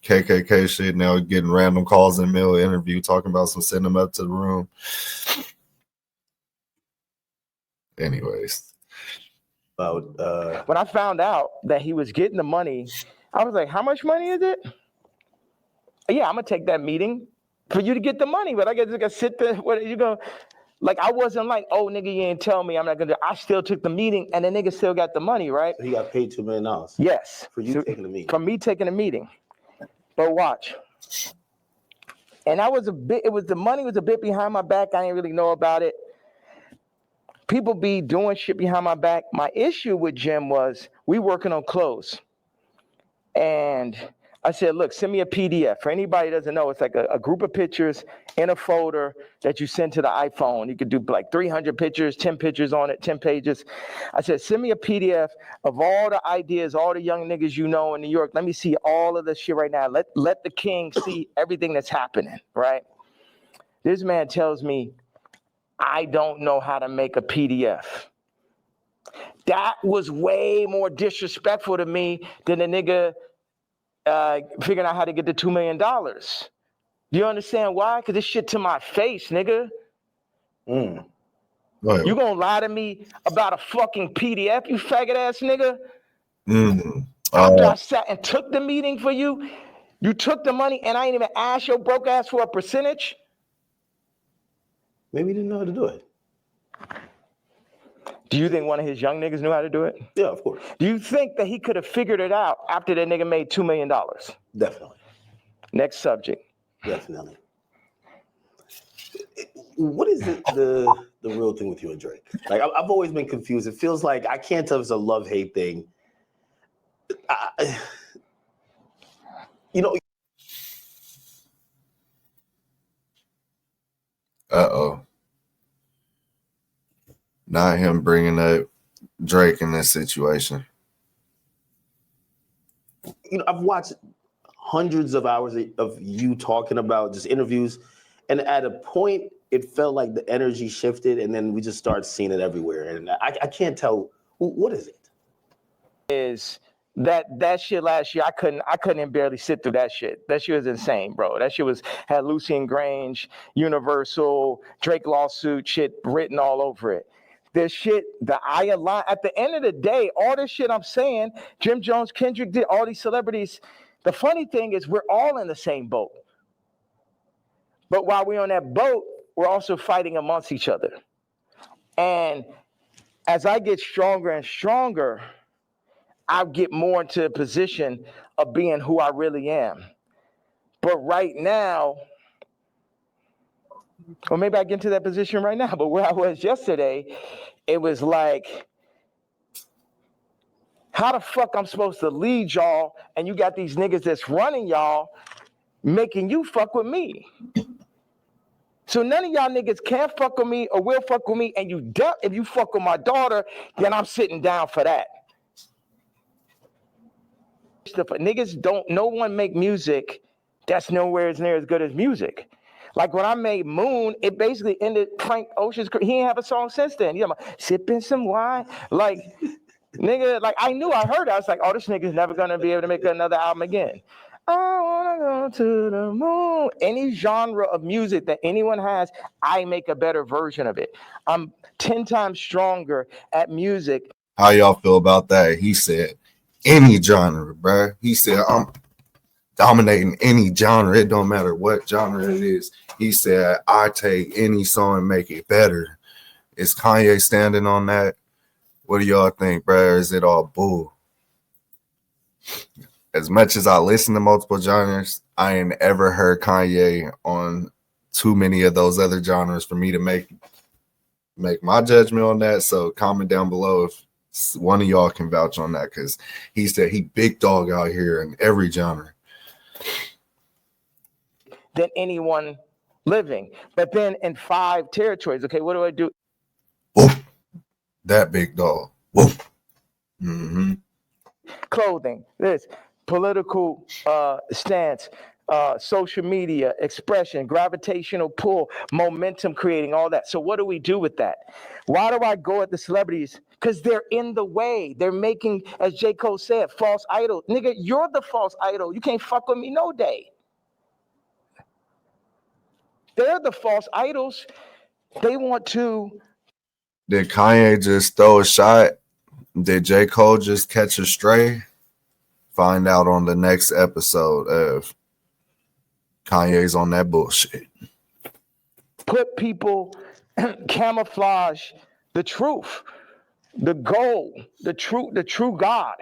KKK shit now, getting random calls in the middle of the interview, talking about some send them up to the room. Anyways. When I found out that he was getting the money, I was like, how much money is it? Yeah, I'm gonna take that meeting for you to get the money, but I guess I gotta sit there. What are you going? Like, I wasn't like, oh, nigga, you ain't tell me I'm not gonna do. I still took the meeting, and the nigga still got the money, right? So he got paid $2 million. Yes, for you taking the meeting. For me taking the meeting. But watch, and I was a bit. It was the money was a bit behind my back. I didn't really know about it. People be doing shit behind my back. My issue with Jim was we working on clothes, and I said, look, send me a PDF. For anybody who doesn't know, it's like a group of pictures in a folder that you send to the iPhone. You could do like 300 pictures, 10 pictures on it, 10 pages. I said, send me a PDF of all the ideas, all the young niggas you know in New York. Let me see all of this shit right now. Let the king see everything that's happening, right? This man tells me, I don't know how to make a PDF. That was way more disrespectful to me than the nigga figuring out how to get the $2 million. Do you understand why? Because this shit to my face, nigga. You gonna lie to me about a fucking PDF, you faggot ass nigga? After I sat and took the meeting for you, you took the money and I ain't even asked your broke ass for a percentage? Maybe he didn't know how to do it. Do you think one of his young niggas knew how to do it? Yeah, of course. Do you think that he could have figured it out after that nigga made $2 million? Definitely. Next subject. Definitely. What is the real thing with you and Drake? Like, I've always been confused. It feels like I can't tell if it's a love-hate thing. Uh-oh. Not him bringing up Drake in this situation. I've watched hundreds of hours of you talking about just interviews, and at a point, it felt like the energy shifted, and then we just started seeing it everywhere. And I can't tell, what is it? Is that shit last year? I couldn't even barely sit through that shit. That shit was insane, bro. That shit had Lucian Grange, Universal, Drake lawsuit shit written all over it. This shit, at the end of the day, all this shit I'm saying, Jim Jones, Kendrick did, all these celebrities. The funny thing is we're all in the same boat. But while we're on that boat, we're also fighting amongst each other. And as I get stronger and stronger, I get more into a position of being who I really am. But right now, or maybe I get into that position right now, but where I was yesterday, it was like, how the fuck I'm supposed to lead y'all and you got these niggas that's running y'all making you fuck with me? So none of y'all niggas can fuck with me or will fuck with me, and if you fuck with my daughter, then I'm sitting down for that. Niggas no one make music that's nowhere near as good as music. Like when I made Moon, it basically ended Frank Ocean's career. He ain't have a song since then. You know, sipping some wine. Like, nigga, like I knew I heard it. I was like, oh, this nigga's never gonna be able to make another album again. I wanna go to the moon. Any genre of music that anyone has, I make a better version of it. I'm 10 times stronger at music. How y'all feel about that? He said, any genre, bro. He said, dominating any genre. It don't matter what genre it is. He said, I take any song and make it better. Is Kanye standing on that? What do y'all think, bro? Is it all bull? As much as I listen to multiple genres, I ain't ever heard Kanye on too many of those other genres for me to make my judgment on that. So comment down below if one of y'all can vouch on that, because he said he big dog out here in every genre. Than anyone living. But then in 5 territories, okay, what do I do? Woof. That big dog. Woof. Mm-hmm. Clothing, this, political stance, social media, expression, gravitational pull, momentum creating, all that. So what do we do with that? Why do I go at the celebrities? Because they're in the way. They're making, as J. Cole said, false idol. Nigga, you're the false idol. You can't fuck with me no day. They're the false idols. They want to. Did Kanye just throw a shot? Did J. Cole just catch a stray? Find out on the next episode of Kanye's on that bullshit. Put people, camouflage the truth, the goal, the true God.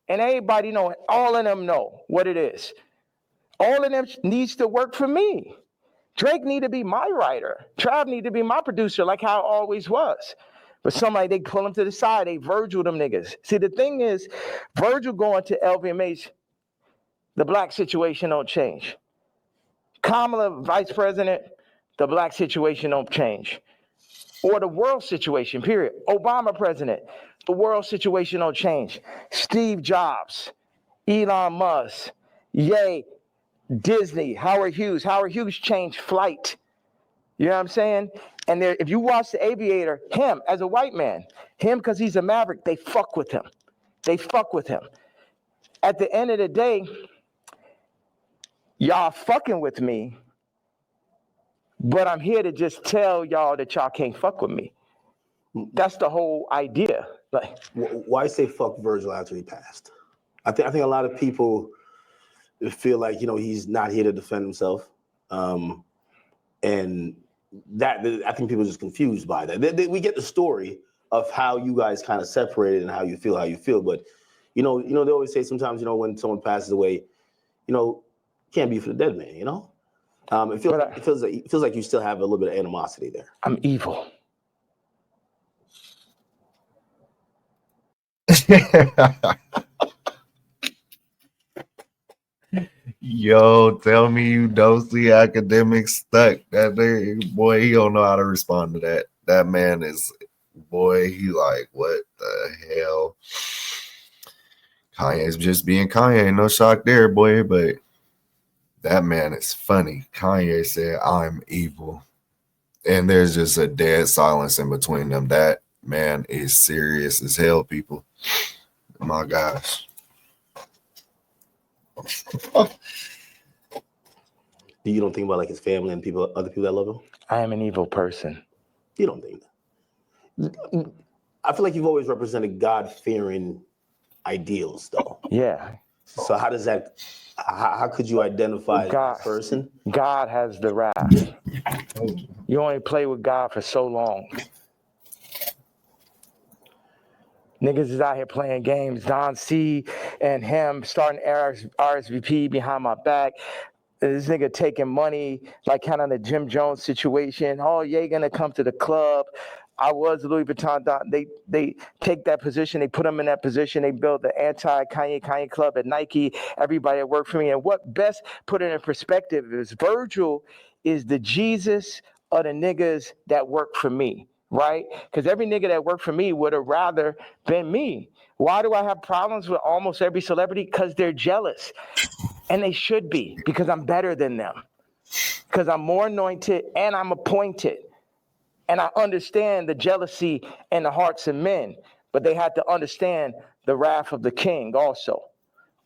And everybody know, all of them know what it is. All of them needs to work for me. Drake need to be my writer. Trav need to be my producer, like how it always was. But somebody, they pull them to the side, they Virgil them niggas. See, the thing is, Virgil going to LVMH, the black situation don't change. Kamala, vice president, the black situation don't change. Or the world situation, period. Obama president, the world situation don't change. Steve Jobs, Elon Musk, Ye, Disney, Howard Hughes. Howard Hughes changed flight. You know what I'm saying? And there, if you watch The Aviator, him as a white man, him because he's a maverick, they fuck with him. They fuck with him. At the end of the day, y'all fucking with me, but I'm here to just tell y'all that y'all can't fuck with me. That's the whole idea. Like, why say fuck Virgil after he passed? I think a lot of people feel like, you know, he's not here to defend himself, and that I think people are just confused by that. We get the story of how you guys kind of separated and how you feel, but you know, they always say sometimes, you know, when someone passes away, you know, can't be for the dead man, you know. It feels like you still have a little bit of animosity there. I'm evil. Yo, tell me you don't see Akedemiks stuck. That nigga, boy, he don't know how to respond to that. That man is, boy, he like, what the hell? Kanye's just being Kanye. No shock there, boy, but that man is funny. Kanye said, I'm evil. And there's just a dead silence in between them. That man is serious as hell, people. My gosh. You don't think about like his family and other people that love him? I am an evil person. You don't think that? I feel like you've always represented God-fearing ideals, though. Yeah. So how does that? How could you identify that person? God has the wrath. You only play with God for so long. Niggas is out here playing games. Don C and him starting RSVP behind my back. This nigga taking money, like kind of the Jim Jones situation. Oh, yeah, gonna come to the club. I was Louis Vuitton. They take that position. They put him in that position. They build the anti-Kanye club at Nike. Everybody that worked for me. And what best put it in perspective is Virgil is the Jesus of the niggas that work for me, right? Because every nigga that worked for me would have rather been me. Why do I have problems with almost every celebrity? Because they're jealous. And they should be, because I'm better than them. Because I'm more anointed and I'm appointed. And I understand the jealousy in the hearts of men, but they had to understand the wrath of the king also.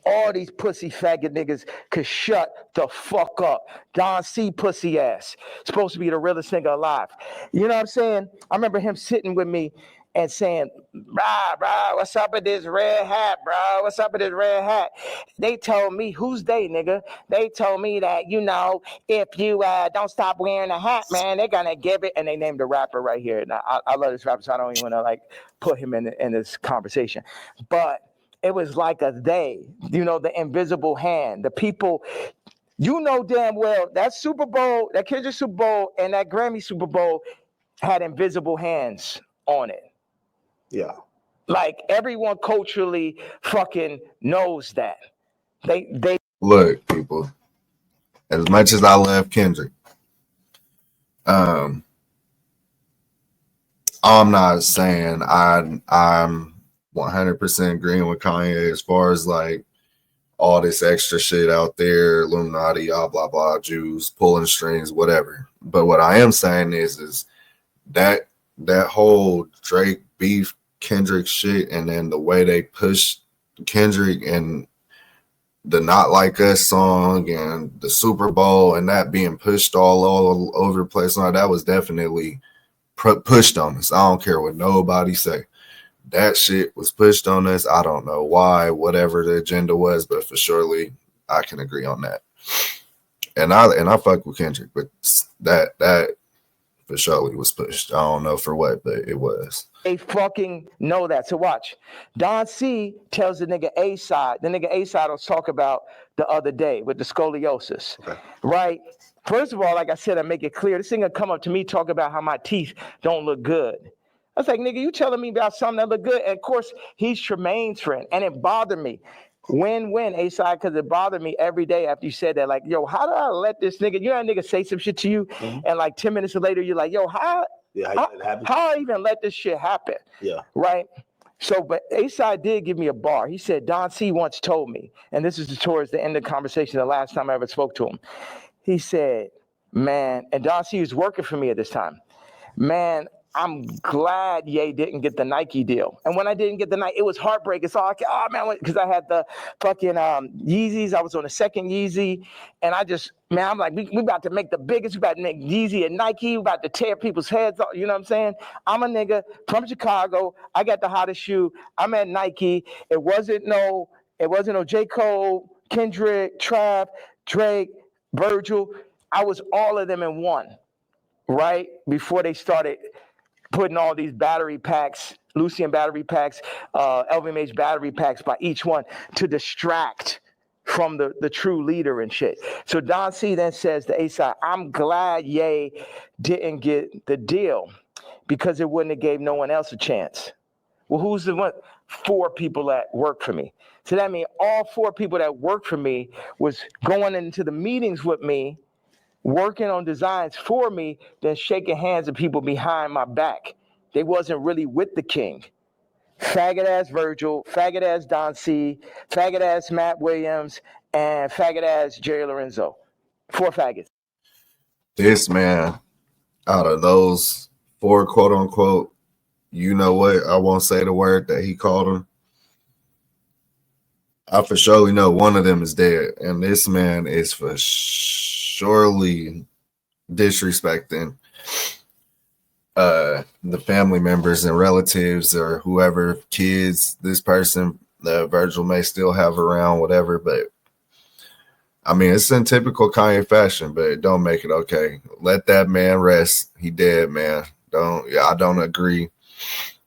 All these pussy faggot niggas could shut the fuck up. Don C pussy ass. Supposed to be the realest nigga alive. You know what I'm saying? I remember him sitting with me and saying, bro, what's up with this red hat, bro? What's up with this red hat? They told me, who's they, nigga? They told me that, if you don't stop wearing a hat, man, they're gonna give it. And they named a rapper right here. Now, I love this rapper, so I don't even want to like put him in this conversation. But it was like the invisible hand, the people. Damn well that Super Bowl, that Kendrick Super Bowl, and that Grammy Super Bowl had invisible hands on it. Yeah. Like everyone culturally fucking knows that. They Look, people, as much as I love Kendrick, I'm not saying I'm 100% agreeing with Kanye as far as like all this extra shit out there, Illuminati, blah blah, Jews pulling strings, whatever. But what I am saying is that whole Drake beef Kendrick shit, and then the way they pushed Kendrick and the Not Like Us song and the Super Bowl and that being pushed all over the place, that was definitely pushed on us. I don't care what nobody say. That shit was pushed on us. I don't know why, whatever the agenda was, but for surely I can agree on that. And I fuck with Kendrick, but that for surely was pushed. I don't know for what, but it was. They fucking know that. So watch. Don C tells the nigga A-Side. The nigga A-Side was talk about the other day with the scoliosis. Okay. Right? First of all, like I said, I make it clear. This nigga come up to me talk about how my teeth don't look good. I was like, nigga, you telling me about something that look good? And of course, he's Tremaine's friend. And it bothered me. When A-Side, because it bothered me every day after you said that. Like, yo, how did I let this nigga, that nigga say some shit to you, and like 10 minutes later, you're like, yo, how I even let this shit happen? Yeah. Right? So, but A-Side did give me a bar. He said, Don C once told me, and this is towards the end of the conversation, the last time I ever spoke to him. He said, man, and Don C was working for me at this time. Man, I'm glad Ye didn't get the Nike deal. And when I didn't get the Nike, it was heartbreaking. So because I had the fucking Yeezys. I was on the second Yeezy. And I'm like, we about to make the biggest. We about to make Yeezy and Nike. We about to tear people's heads off. You know what I'm saying? I'm a nigga from Chicago. I got the hottest shoe. I'm at Nike. It wasn't no J. Cole, Kendrick, Trav, Drake, Virgil. I was all of them in one, right? Before they started putting all these battery packs, Lucian battery packs, LVMH battery packs by each one to distract from the true leader and shit. So Don C then says to A-Side, I'm glad Ye didn't get the deal because it wouldn't have gave no one else a chance. Well, who's the one? 4 people that work for me. So that means all 4 people that work for me was going into the meetings with me, working on designs for me, then shaking hands with people behind my back. They wasn't really with the king. Faggot ass Virgil, faggot ass Don C, faggot ass Matt Williams, and faggot ass Jerry Lorenzo. 4 faggots. This man, out of those 4 quote unquote, you know what? I won't say the word that he called him. I for surely know one of them is dead. And this man is for surely disrespecting the family members and relatives or whoever, kids, this person that Virgil may still have around, whatever. But I mean, it's in typical Kanye fashion, but it don't make it okay. Let that man rest. He dead, man. I don't agree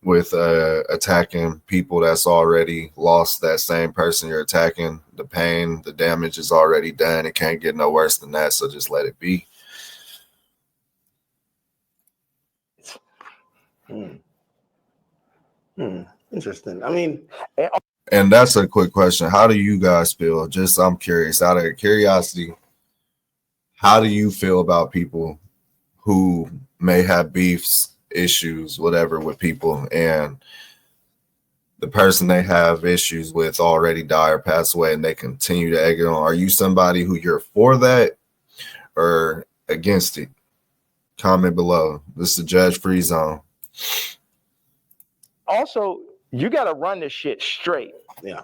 with attacking people that's already lost that same person you're attacking. The pain, the damage is already done. It can't get no worse than that, so just let it be. Interesting. I mean, and that's a quick question. How do you guys feel? Just I'm curious, out of curiosity, how do you feel about people who may have beefs, issues, whatever with people, and the person they have issues with already died or passed away and they continue to egg it on? Are you somebody who you're for that or against it? Comment below. This is the judge-free zone. Also, you got to run this shit straight. Yeah.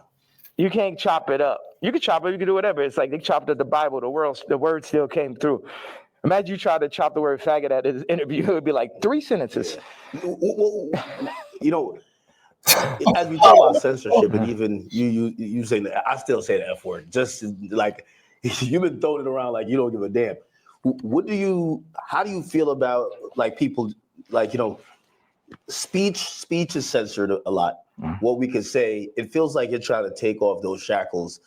You can't chop it up. You can chop it, you can do whatever. It's like they chopped up the Bible, the word still came through. Imagine you try to chop the word faggot at his interview. It would be like 3 sentences. Well, you know, as we talk about censorship, and even you saying that, I still say the F word. Just like you've been throwing it around like you don't give a damn. How do you feel about like people like speech is censored a lot. What we could say, it feels like you're trying to take off those shackles,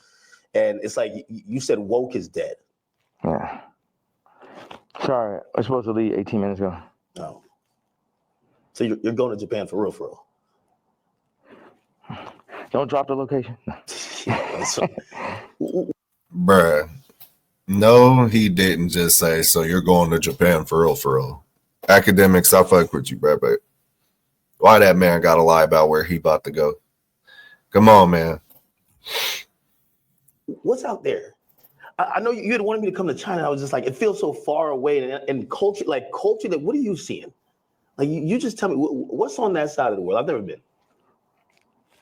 and it's like you said woke is dead. Yeah. Sorry, I was supposed to leave 18 minutes ago. No. So you're going to Japan for real? Don't drop the location. Bruh. No, he didn't just say, so you're going to Japan for real. Academics, I fuck with you, bruh, but why that man gotta lie about where he about to go? Come on, man. What's out there? I know you had wanted me to come to China. I was just like, it feels so far away, and culture, like what are you seeing? Like you just tell me what's on that side of the world. I've never been.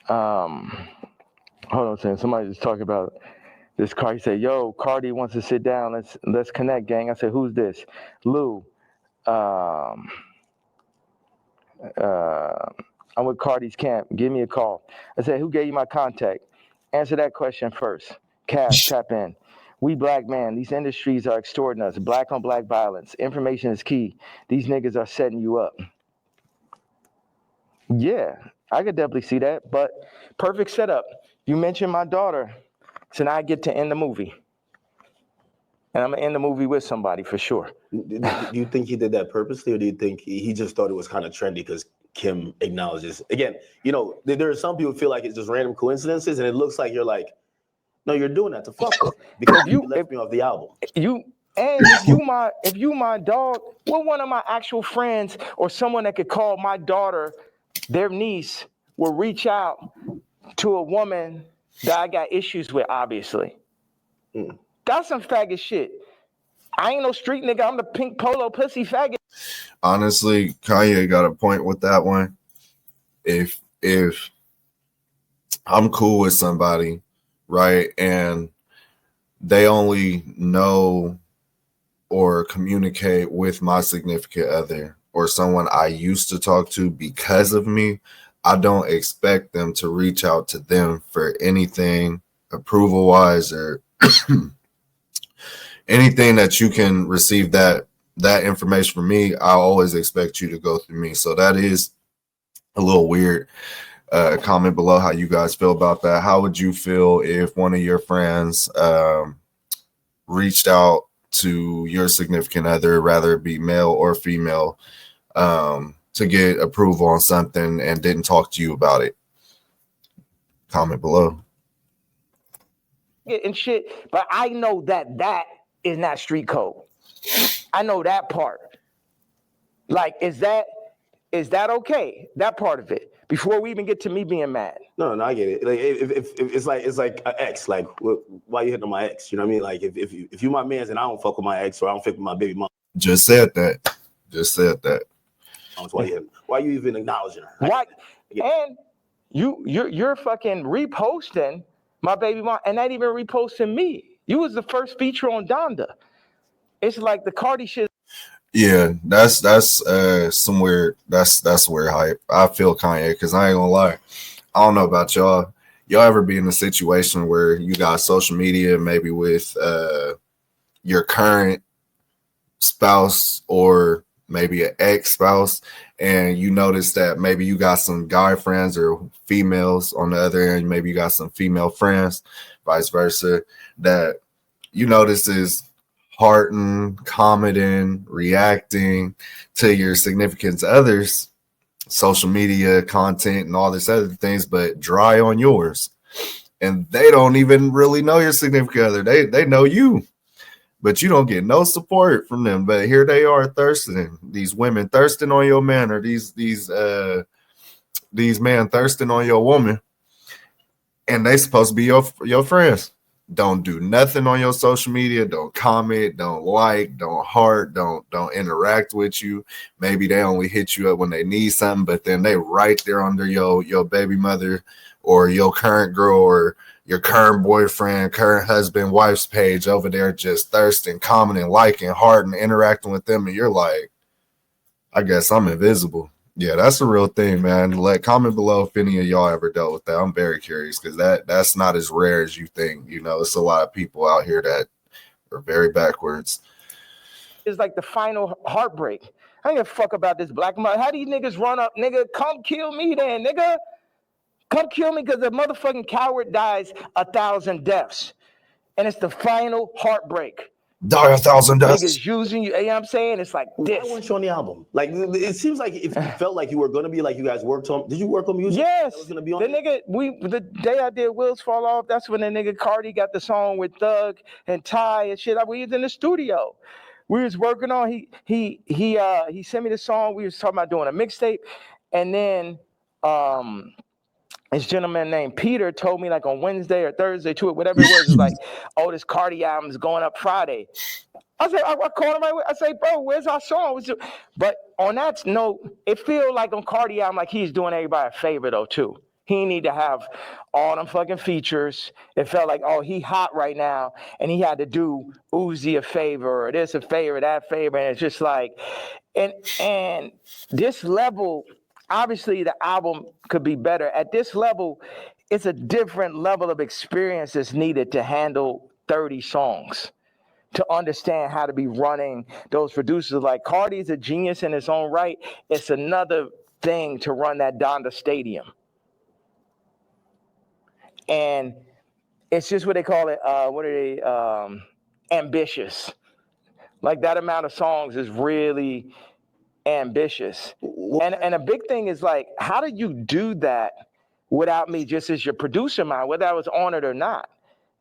Hold on a second. Somebody just talking about this car. He said, "Yo, Cardi wants to sit down. Let's connect, gang." I said, "Who's this?" Lou. I'm with Cardi's camp. Give me a call. I said, "Who gave you my contact?" Answer that question first. Cash, tap in. We black man, these industries are extorting us. Black on black violence. Information is key. These niggas are setting you up. Yeah, I could definitely see that, but perfect setup. You mentioned my daughter, so now I get to end the movie. And I'm gonna end the movie with somebody for sure. Do you think he did that purposely, or do you think he just thought it was kind of trendy because Kim acknowledges? Again, there are some people who feel like it's just random coincidences, and it looks like you're like, no, you're doing that to fuck with me because you left me off the album. If you my dog, what one of my actual friends or someone that could call my daughter, their niece, will reach out to a woman that I got issues with, obviously. That's some faggot shit. I ain't no street nigga. I'm the pink polo pussy faggot. Honestly, Kanye got a point with that one. If I'm cool with somebody, right, and they only know or communicate with my significant other or someone I used to talk to because of me, I don't expect them to reach out to them for anything approval-wise or anything that you can receive that information from me. I always expect you to go through me. So that is a little weird. Comment below how you guys feel about that. How would you feel if one of your friends reached out to your significant other, rather it be male or female, to get approval on something and didn't talk to you about it? Comment below. And shit, but I know that is not street code. I know that part. Like, is that okay? That part of it, before we even get to me being mad. No, I get it. Like if it's like an ex, like why you hitting on my ex? You know what I mean? Like if you my man's and I don't fuck with my ex or I don't fuck with my baby mom. Just said that. Why you even acknowledging her? Why? And you're fucking reposting my baby mom and not even reposting me. You was the first feature on Donda. It's like the Cardi shit. Yeah, that's somewhere that's where hype. I feel Kanye, because I ain't gonna lie. I don't know about y'all. Y'all ever be in a situation where you got social media, maybe with your current spouse or maybe an ex-spouse, and you notice that maybe you got some guy friends or females on the other end, maybe you got some female friends, vice versa, that you notice is hearting, commenting, reacting to your significant other's social media content and all this other things, but dry on yours. And they don't even really know your significant other. They know you, but you don't get no support from them. But here they are thirsting. These women thirsting on your man, or these men thirsting on your woman, and they supposed to be your friends. Don't do nothing on your social media. Don't comment. Don't like. Don't heart. Don't interact with you. Maybe they only hit you up when they need something, but then they right there under your baby mother or your current girl or your current boyfriend, current husband, wife's page over there just thirsting, commenting, liking, hearting, interacting with them, and you're like, I guess I'm invisible. Yeah, that's a real thing, man. Let comment below if any of y'all ever dealt with that. I'm very curious because that's not as rare as you think. You know, it's a lot of people out here that are very backwards. It's like the final heartbreak. I don't give a fuck about this black mother. How these niggas run up, nigga? Come kill me then, nigga. Come kill me because a motherfucking coward dies 1,000 deaths. And it's the final heartbreak. Die 1,000 deaths. Niggas using you, you know what I'm saying? It's like this. Why weren't you on the album? Like, it seems like if you felt like you were going to be, like you guys worked on, did you work on music? Yes. That was gonna be on the nigga, the day I did Wheels Fall Off, that's when the nigga Cardi got the song with Thug and Ty and shit. We was in the studio. We was working on, he sent me the song. We was talking about doing a mixtape. And then, this gentleman named Peter told me like on Wednesday or Thursday to it, whatever it was like, oh, this Cardi album is going up Friday. I said, I called him right away. I say, bro, where's our song? But on that note, it feel like on Cardi album, like he's doing everybody a favor though too. He need to have all them fucking features. It felt like, oh, he hot right now, and he had to do Uzi a favor, or this a favor, that favor, and it's just like, and this level. Obviously, the album could be better. At this level, it's a different level of experience that's needed to handle 30 songs, to understand how to be running those producers. Like Cardi's a genius in his own right. It's another thing to run that Donda Stadium. And it's just what they call it, ambitious. Like that amount of songs is really ambitious. And a big thing is like, how did you do that without me just as your producer mind, whether I was on it or not?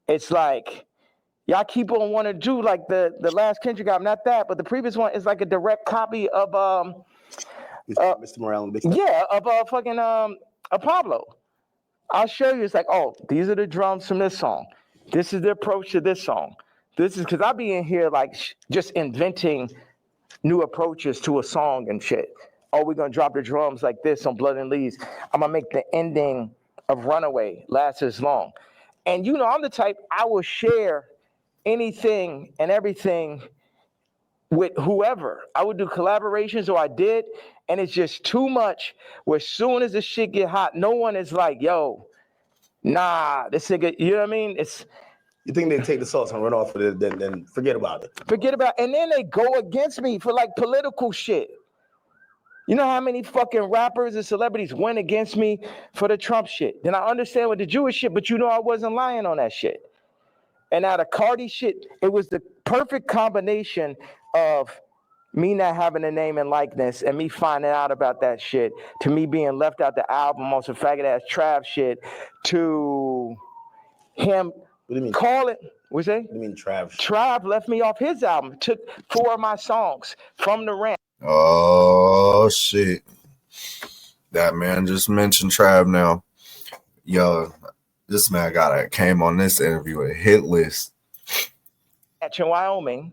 It's like, y'all keep on wanting to do like the last Kendrick album, not that, but the previous one is like a direct copy of Mr. Morale and Big Stuff. Yeah, of fucking Pablo. I'll show you. It's like, oh, these are the drums from this song. This is the approach to this song. This is because I be in here like just inventing new approaches to a song and shit. Oh, we're gonna drop the drums like this on Blood and Leaves. I'm gonna make the ending of Runaway last as long. And you know, I'm the type, I will share anything and everything with whoever. I would do collaborations, or I did, and it's just too much where as soon as the shit get hot, no one is like, yo, nah, this nigga, you know what I mean? You think they take the sauce and run off with it, then forget about it. And then they go against me for like political shit. You know how many fucking rappers and celebrities went against me for the Trump shit? Then I understand with the Jewish shit, but you know I wasn't lying on that shit. And now the Cardi shit, it was the perfect combination of me not having a name and likeness and me finding out about that shit, to me being left out the album on some faggot ass Trav shit, to him call it. What's that? What do you mean Trav? Trav left me off his album, took 4 of my songs from the rant. Oh shit. That man just mentioned Trav now. Yo, this man came on this interview with a hit list. In Wyoming.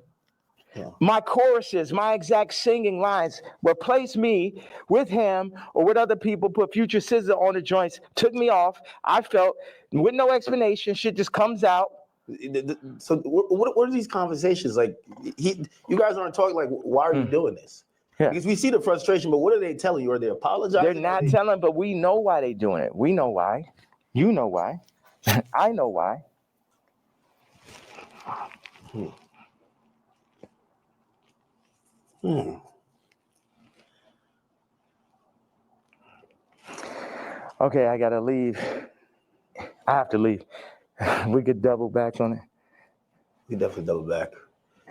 Yeah. My choruses, my exact singing lines, replaced me with him or with other people, put Future Scissor on the joints, took me off. I felt with no explanation, shit just comes out. So what are these conversations like? You guys aren't talking like, why are you doing this? Yeah. Because we see the frustration, but what are they telling you? Are they apologizing? They're not telling, but we know why they're doing it. We know why. You know why. I know why. Okay, I gotta leave. I have to leave. We could double back on it. We definitely double back.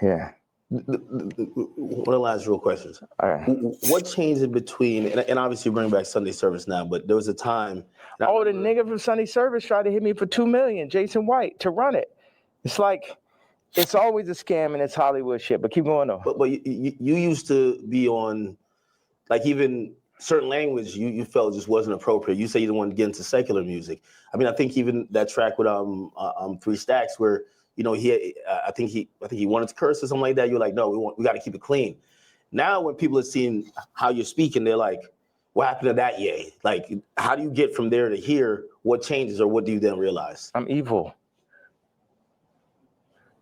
Yeah. One of the last real questions. All right. What changed in between, and obviously you bring back Sunday service now, but there was a time. The nigga from Sunday service tried to hit me for $2 million, Jason White, to run it. It's like, it's always a scam and it's Hollywood shit, but keep going on. But you used to be on, like even certain language you felt just wasn't appropriate. You say you didn't want to get into secular music. I mean, I think even that track with 3 Stacks where, you know, I think he wanted to curse or something like that. You're like, no, we got to keep it clean. Now when people are seeing how you're speaking, they're like, What happened to that yay? Like, how do you get from there to here? What changes, or what do you then realize? I'm evil.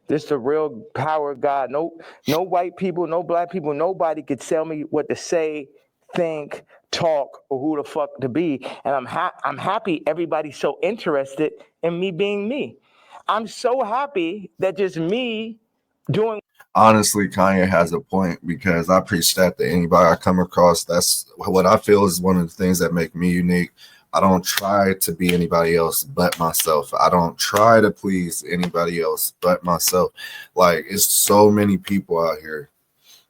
This is the real power of God. No white people, no black people, nobody could tell me what to say, think, talk, or who the fuck to be. And I'm happy everybody's so interested in me being me. I'm so happy that just me doing. Honestly, Kanye has a point, because I preach that to anybody I come across. That's what I feel is one of the things that make me unique. I don't try to be anybody else but myself. I don't try to please anybody else but myself. Like, it's so many people out here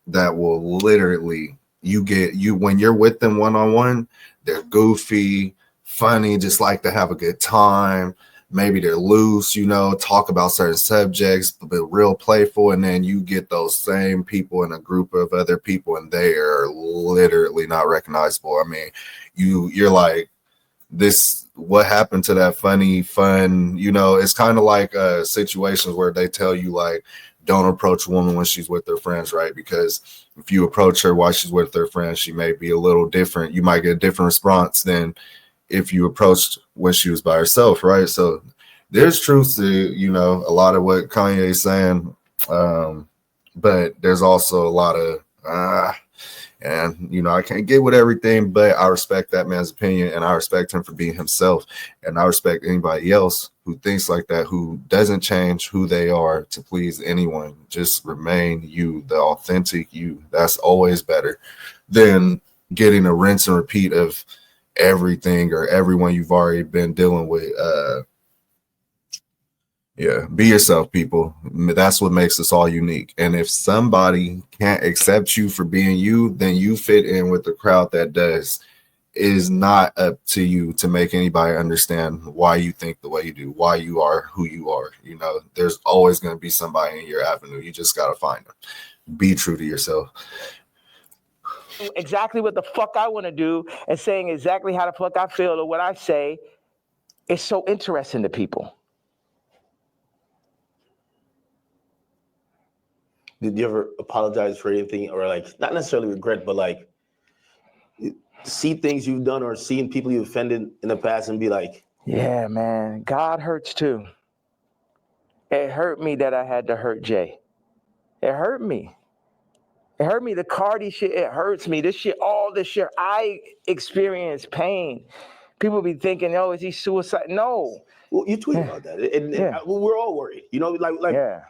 that will literally, when you're with them one-on-one, they're goofy, funny, just like to have a good time. Maybe they're loose, talk about certain subjects, but real playful. And then you get those same people in a group of other people, and they are literally not recognizable. I mean, you're like, what happened to that funny fun? It's kind of like situations where they tell you, like, don't approach a woman when she's with her friends, right? Because if you approach her while she's with her friends, she may be a little different. You might get a different response than if you approached when she was by herself, right? So there's truth to, a lot of what Kanye is saying. But there's also a lot of, and, I can't get with everything, but I respect that man's opinion, and I respect him for being himself. And I respect anybody else who thinks like that, who doesn't change who they are to please anyone. Just remain you, the authentic you. That's always better than getting a rinse and repeat of everything or everyone you've already been dealing with. Be yourself, people. That's what makes us all unique. And if somebody can't accept you for being you, then you fit in with the crowd that does. It is not up to you to make anybody understand why you think the way you do, why you are who you are. There's always going to be somebody in your avenue. You just got to find them. Be true to yourself. Exactly what the fuck I want to do and saying exactly how the fuck I feel or what I say is so interesting to people. Did you ever apologize for anything, or like, not necessarily regret, but like see things you've done or seen people you offended in the past and be like, yeah, man, God hurts too. It hurt me that I had to hurt Jay. It hurt me. It hurt me. The Cardi shit, it hurts me. This shit, all this shit, I experience pain. People be thinking, oh, is he suicide? No. well, you tweet about that, and we're all worried. Yeah.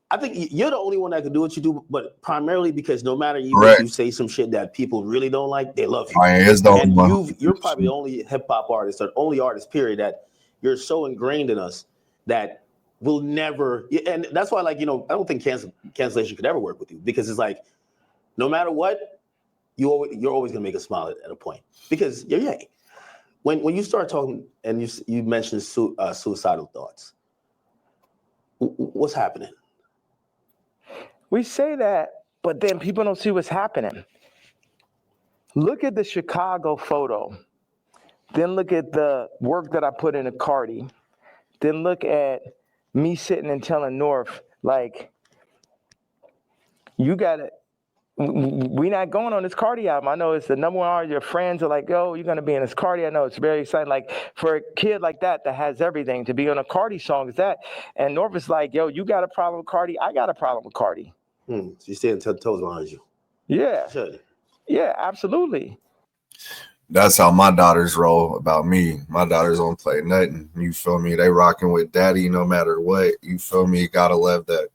I think you're the only one that can do what you do, but primarily because no matter even Correct. if you say some shit that people really don't like, they love you. Kanye is the only And one. you're probably the only hip hop artist, or only artist, period, that you're so ingrained in us that will never. And that's why, like, I don't think cancellation could ever work with you, because it's like, no matter what, you're always gonna make us smile at a point, because you're Ye. When you start talking and you mentioned suicidal thoughts, what's happening? We say that, but then people don't see what's happening. Look at the Chicago photo. Then look at the work that I put into Cardi. Then look at me sitting and telling North, like, you got to, we not going on this Cardi album. I know it's the number one artist. Your friends are like, yo, you're going to be in this Cardi. I know it's very exciting. Like, for a kid like that has everything, to be on a Cardi song is that. And North is like, yo, you got a problem with Cardi? I got a problem with Cardi. So you're staying 10 toes behind you. Yeah. Should. Yeah, absolutely. That's how my daughters roll about me. My daughters don't play nothing. You feel me? They rocking with daddy no matter what. You feel me? Gotta love that.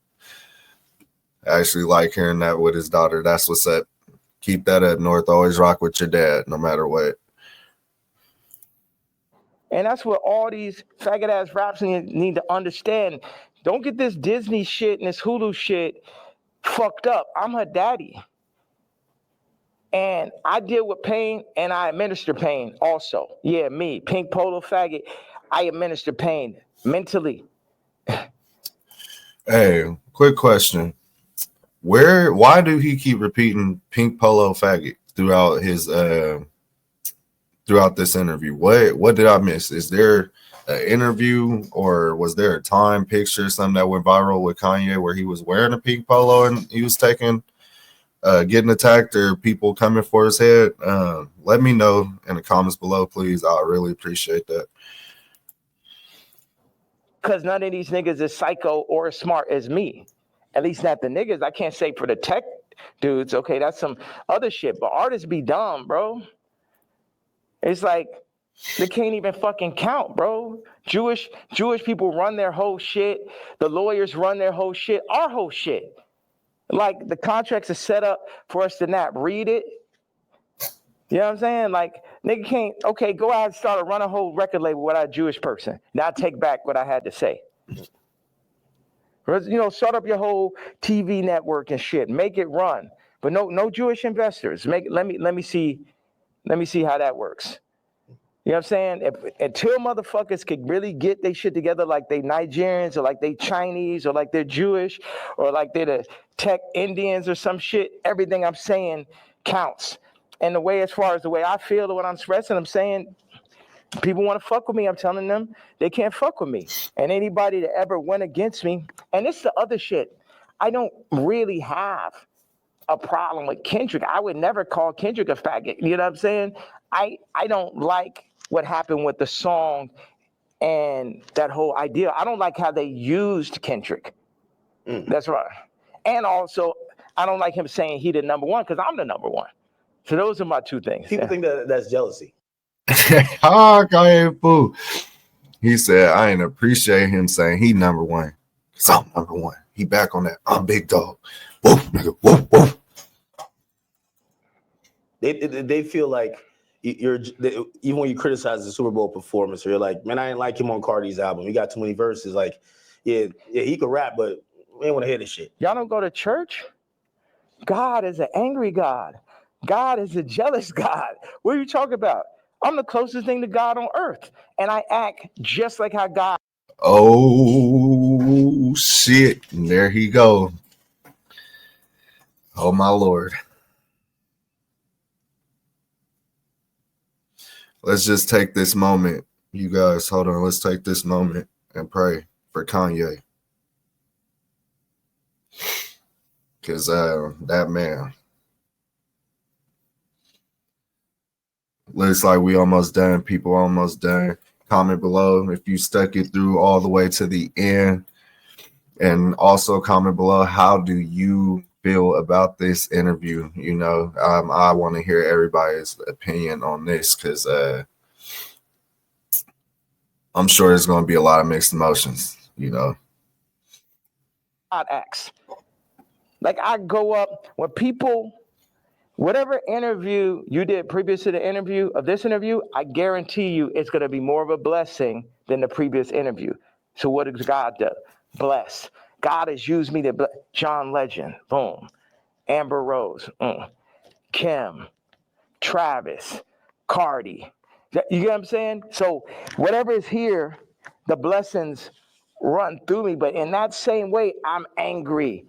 I actually like hearing that with his daughter. That's what's up. Keep that up, North. Always rock with your dad no matter what. And that's what all these faggot ass raps need to understand. Don't get this Disney shit and this Hulu shit fucked up. I'm her daddy. And I deal with pain and I administer pain also. Yeah, me, pink polo faggot, I administer pain mentally. Hey, quick question. Why do he keep repeating pink polo faggot throughout his throughout this interview? What did I miss? Is there an interview, or was there a time picture, something that went viral with Kanye where he was wearing a pink polo and he was taking getting attacked or people coming for his head, let me know in the comments below, please. I really appreciate that. Because none of these niggas is psycho or as smart as me. At least not the niggas. I can't say for the tech dudes. Okay, that's some other shit. But artists be dumb, bro. It's like they can't even fucking count, bro. Jewish people run their whole shit. The lawyers run their whole shit. Our whole shit. Like the contracts are set up for us to not read it. You know what I'm saying? Like, nigga can't, okay, go out and start to run a whole record label without a Jewish person. Now I take back what I had to say. You know, start up your whole TV network and shit. Make it run. But no Jewish investors. Let me see how that works. You know what I'm saying? Until motherfuckers could really get their shit together like they Nigerians or like they Chinese or like they're Jewish or like they're the tech Indians or some shit, everything I'm saying counts. And the way, as far as the way I feel or what I'm expressing, I'm saying people want to fuck with me. I'm telling them they can't fuck with me. And anybody that ever went against me, and it's the other shit, I don't really have a problem with Kendrick. I would never call Kendrick a faggot. You know what I'm saying? I don't like what happened with the song and that whole idea. I don't like how they used Kendrick. That's right. And also, I don't like him saying he the number one because I'm the number one. So those are my two things. People think that that's jealousy. Oh, Kanye fool. He said, I ain't appreciate him saying he number one. Cause I'm number one. He back on that. I'm big dog. Woof, nigga. Woof, woof. They feel like even when you criticize the Super Bowl performance, or you're like, man, I didn't like him on Cardi's album. He got too many verses. Like, yeah, he could rap, but we ain't want to hear this shit. Y'all don't go to church? God is an angry God. God is a jealous God. What are you talking about? I'm the closest thing to God on earth. And I act just like how God. Oh, shit. And there he go. Oh, my Lord. Let's just take this moment. You guys, hold on. Let's take this moment and pray for Kanye. Because that man. Looks like we almost done. People almost done. Comment below if you stuck it through all the way to the end. And also comment below, how do you feel about this interview? You know, I want to hear everybody's opinion on this because I'm sure there's going to be a lot of mixed emotions, you know. God acts. Like I go up when people, whatever interview you did previous to the interview of this interview, I guarantee you it's going to be more of a blessing than the previous interview. So what does God do? Bless. God has used me to bless. John Legend, boom. Amber Rose, Kim, Travis, Cardi. You get what I'm saying? So whatever is here, the blessings run through me. But in that same way, I'm angry.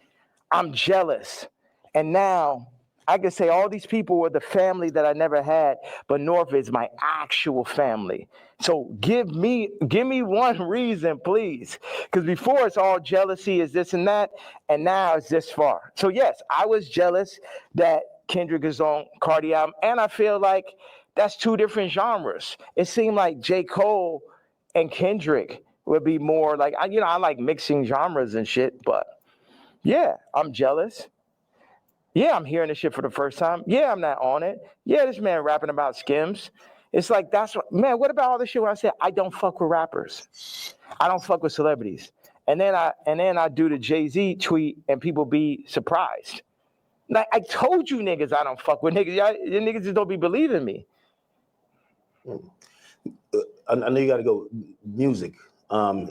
I'm jealous. And now I can say all these people were the family that I never had, but North is my actual family. So give me one reason, please. Because before it's all jealousy is this and that, and now it's this far. So yes, I was jealous that Kendrick is on Cardi album, and I feel like that's two different genres. It seemed like J. Cole and Kendrick would be more like, I like mixing genres and shit, but yeah, I'm jealous. Yeah, I'm hearing this shit for the first time. Yeah, I'm not on it. Yeah, this man rapping about Skims. It's like, that's what, man, what about all this shit when I said I don't fuck with rappers? I don't fuck with celebrities. And then I do the Jay-Z tweet and people be surprised. Like, I told you niggas I don't fuck with niggas. Y'all niggas just don't be believing me. I know you got to go music.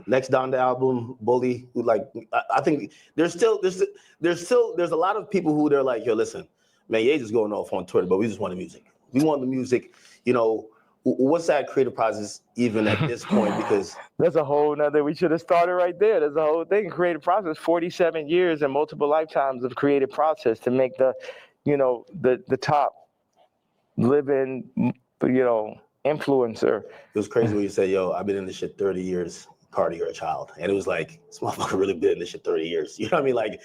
Next down the album, Bully. Who I think there's a lot of people who they're like, yo, listen, man, Ye just going off on Twitter, but we just want the music. We want the music. You know, what's that creative process even at this point? Because there's a whole nother. We should have started right there. There's a whole thing. Creative process. 47 years and multiple lifetimes of creative process to make the top living, influencer. It was crazy when you said, yo, I've been in this shit 30 years. Cardi, you're a child. And it was like, this motherfucker really been in this shit 30 years. You know what I mean? Like,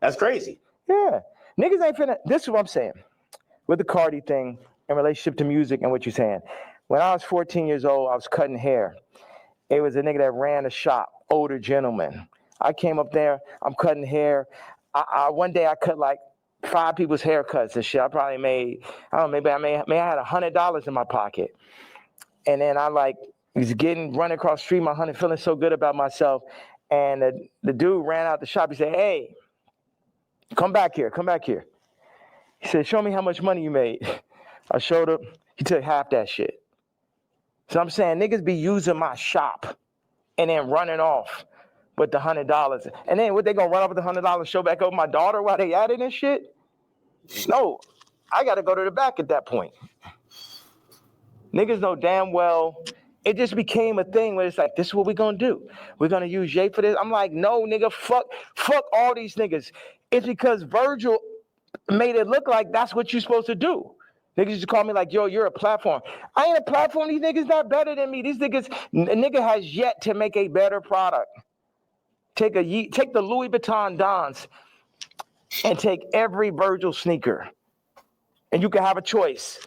that's crazy. Yeah. Niggas ain't finna. This is what I'm saying. With the Cardi thing in relationship to music and what you're saying. When I was 14 years old, I was cutting hair. It was a nigga that ran a shop, older gentleman. I came up there, I'm cutting hair. One day I cut like 5 people's haircuts and shit. I probably made, I don't know, maybe I had $100 in my pocket. And then I like was running across the street, my honey, feeling so good about myself. And the dude ran out the shop. He said, hey, come back here. He said, show me how much money you made. I showed him. He took half that shit. So I'm saying niggas be using my shop and then running off with the $100. And then what, they gonna run off with the $100, show back over my daughter while they at it and shit? No, I gotta go to the back at that point. Niggas know damn well it just became a thing where it's like, this is what we're gonna do. We're gonna use Jay for this. I'm like, no, nigga, fuck all these niggas. It's because Virgil made it look like that's what you're supposed to do. Niggas used to call me like, yo, you're a platform. I ain't a platform. These niggas not better than me. These niggas, a nigga has yet to make a better product. Take the Louis Vuitton Dons and take every Virgil sneaker, and you can have a choice.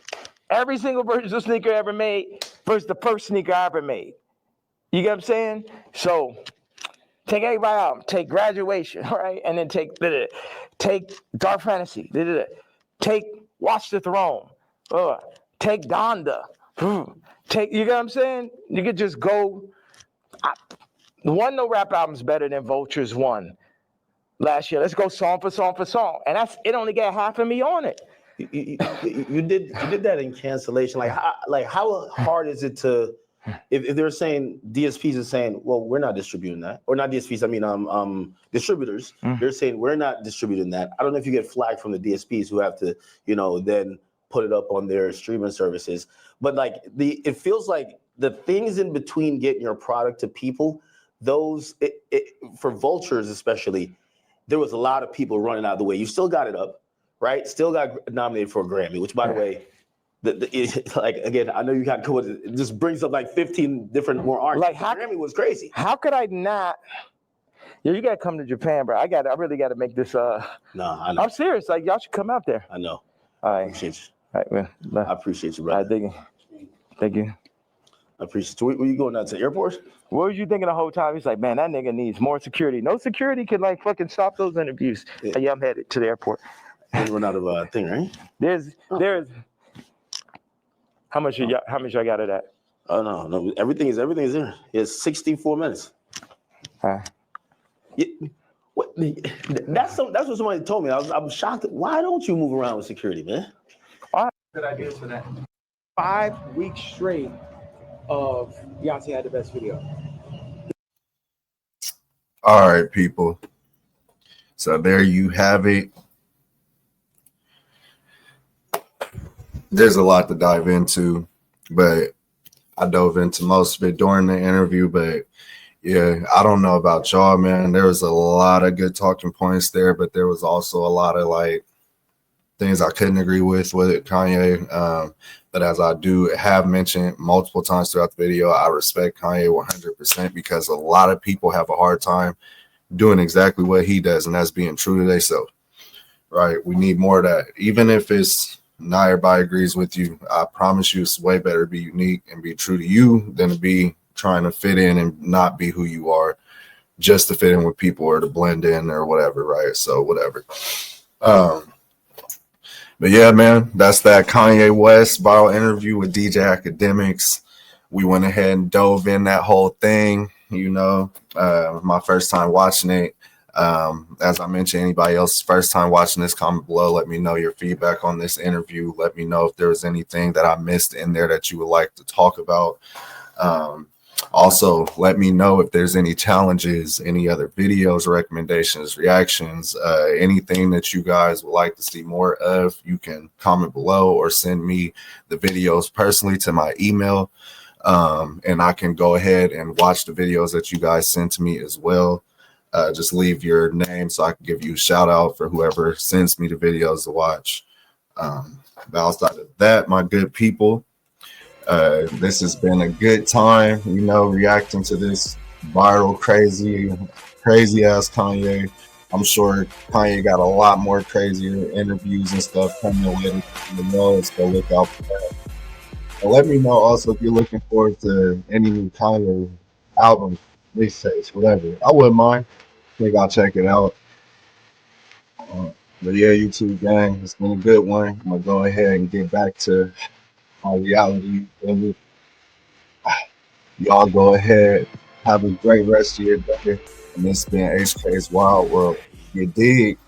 Every single Virgil sneaker ever made versus the first sneaker I ever made. You get what I'm saying? So take everybody out. Take Graduation, right? And then take Dark Fantasy. Take Watch the Throne. Take Donda. You get what I'm saying? You could just go. No rap album's better than Vulture's one last year. Let's go song for song. And it only got half of me on it. You did that in Cancellation. Like how hard is it to, if they're saying DSPs are saying, well, we're not distributing that, or not DSPs, I mean distributors. They're saying we're not distributing that. I don't know if you get flagged from the DSPs who have to, then put it up on their streaming services. But like it feels like the things in between getting your product to people, those for Vultures especially, there was a lot of people running out of the way. You still got it up, right? Still got nominated for a Grammy, which, by the way, like again, I know you got to it just brings up like 15 different more artists. Like Grammy was crazy. How could I not? Yeah, you gotta come to Japan, bro. I really gotta make this. No, I know. I'm serious. Like y'all should come out there. I know. All right. Appreciate you. All right, man. I appreciate you, brother. Thank you. I appreciate you. Where you going out to the airport? What was you thinking the whole time? He's like, man, that nigga needs more security. No security could like fucking stop those interviews. Yeah, I'm headed to the airport. You run out of thing, right? There's how much I got of that? Oh no, everything is there. It's 64 minutes. Yeah, what? That's what somebody told me. I'm shocked. Why don't you move around with security, man? Good idea for that. 5 weeks straight of Beyonce had the best video. All right, people. So there you have it. There's a lot to dive into, but I dove into most of it during the interview. But yeah, I don't know about y'all, man. There was a lot of good talking points there, but there was also a lot of like things I couldn't agree with Kanye. But as I have mentioned multiple times throughout the video, I respect Kanye 100% because a lot of people have a hard time doing exactly what he does, and that's being true to themselves. Right? We need more of that. Even if it's not everybody agrees with you, I promise you it's way better to be unique and be true to you than to be trying to fit in and not be who you are just to fit in with people or to blend in or whatever, right? So whatever. But yeah, man, that's that Kanye West viral interview with DJ Akedemiks. We went ahead and dove in that whole thing, my first time watching it. As I mentioned, anybody else's first time watching this, comment below. Let me know your feedback on this interview. Let me know if there was anything that I missed in there that you would like to talk about. Also, let me know if there's any challenges, any other videos, recommendations, reactions, anything that you guys would like to see more of. You can comment below or send me the videos personally to my email. And I can go ahead and watch the videos that you guys send to me as well. Just leave your name so I can give you a shout out for whoever sends me the videos to watch. But outside of that, my good people, this has been a good time, reacting to this viral, crazy ass Kanye. I'm sure Kanye got a lot more crazier interviews and stuff coming later in the world, so look out for that. And let me know also if you're looking forward to any new Kanye albums, mixtapes, whatever. I wouldn't mind. Think I'll check it out. But yeah, YouTube gang, it's been a good one. I'm gonna go ahead and get back to my reality. And y'all go ahead, have a great rest of your day. And this has been HK's Wild World. You dig?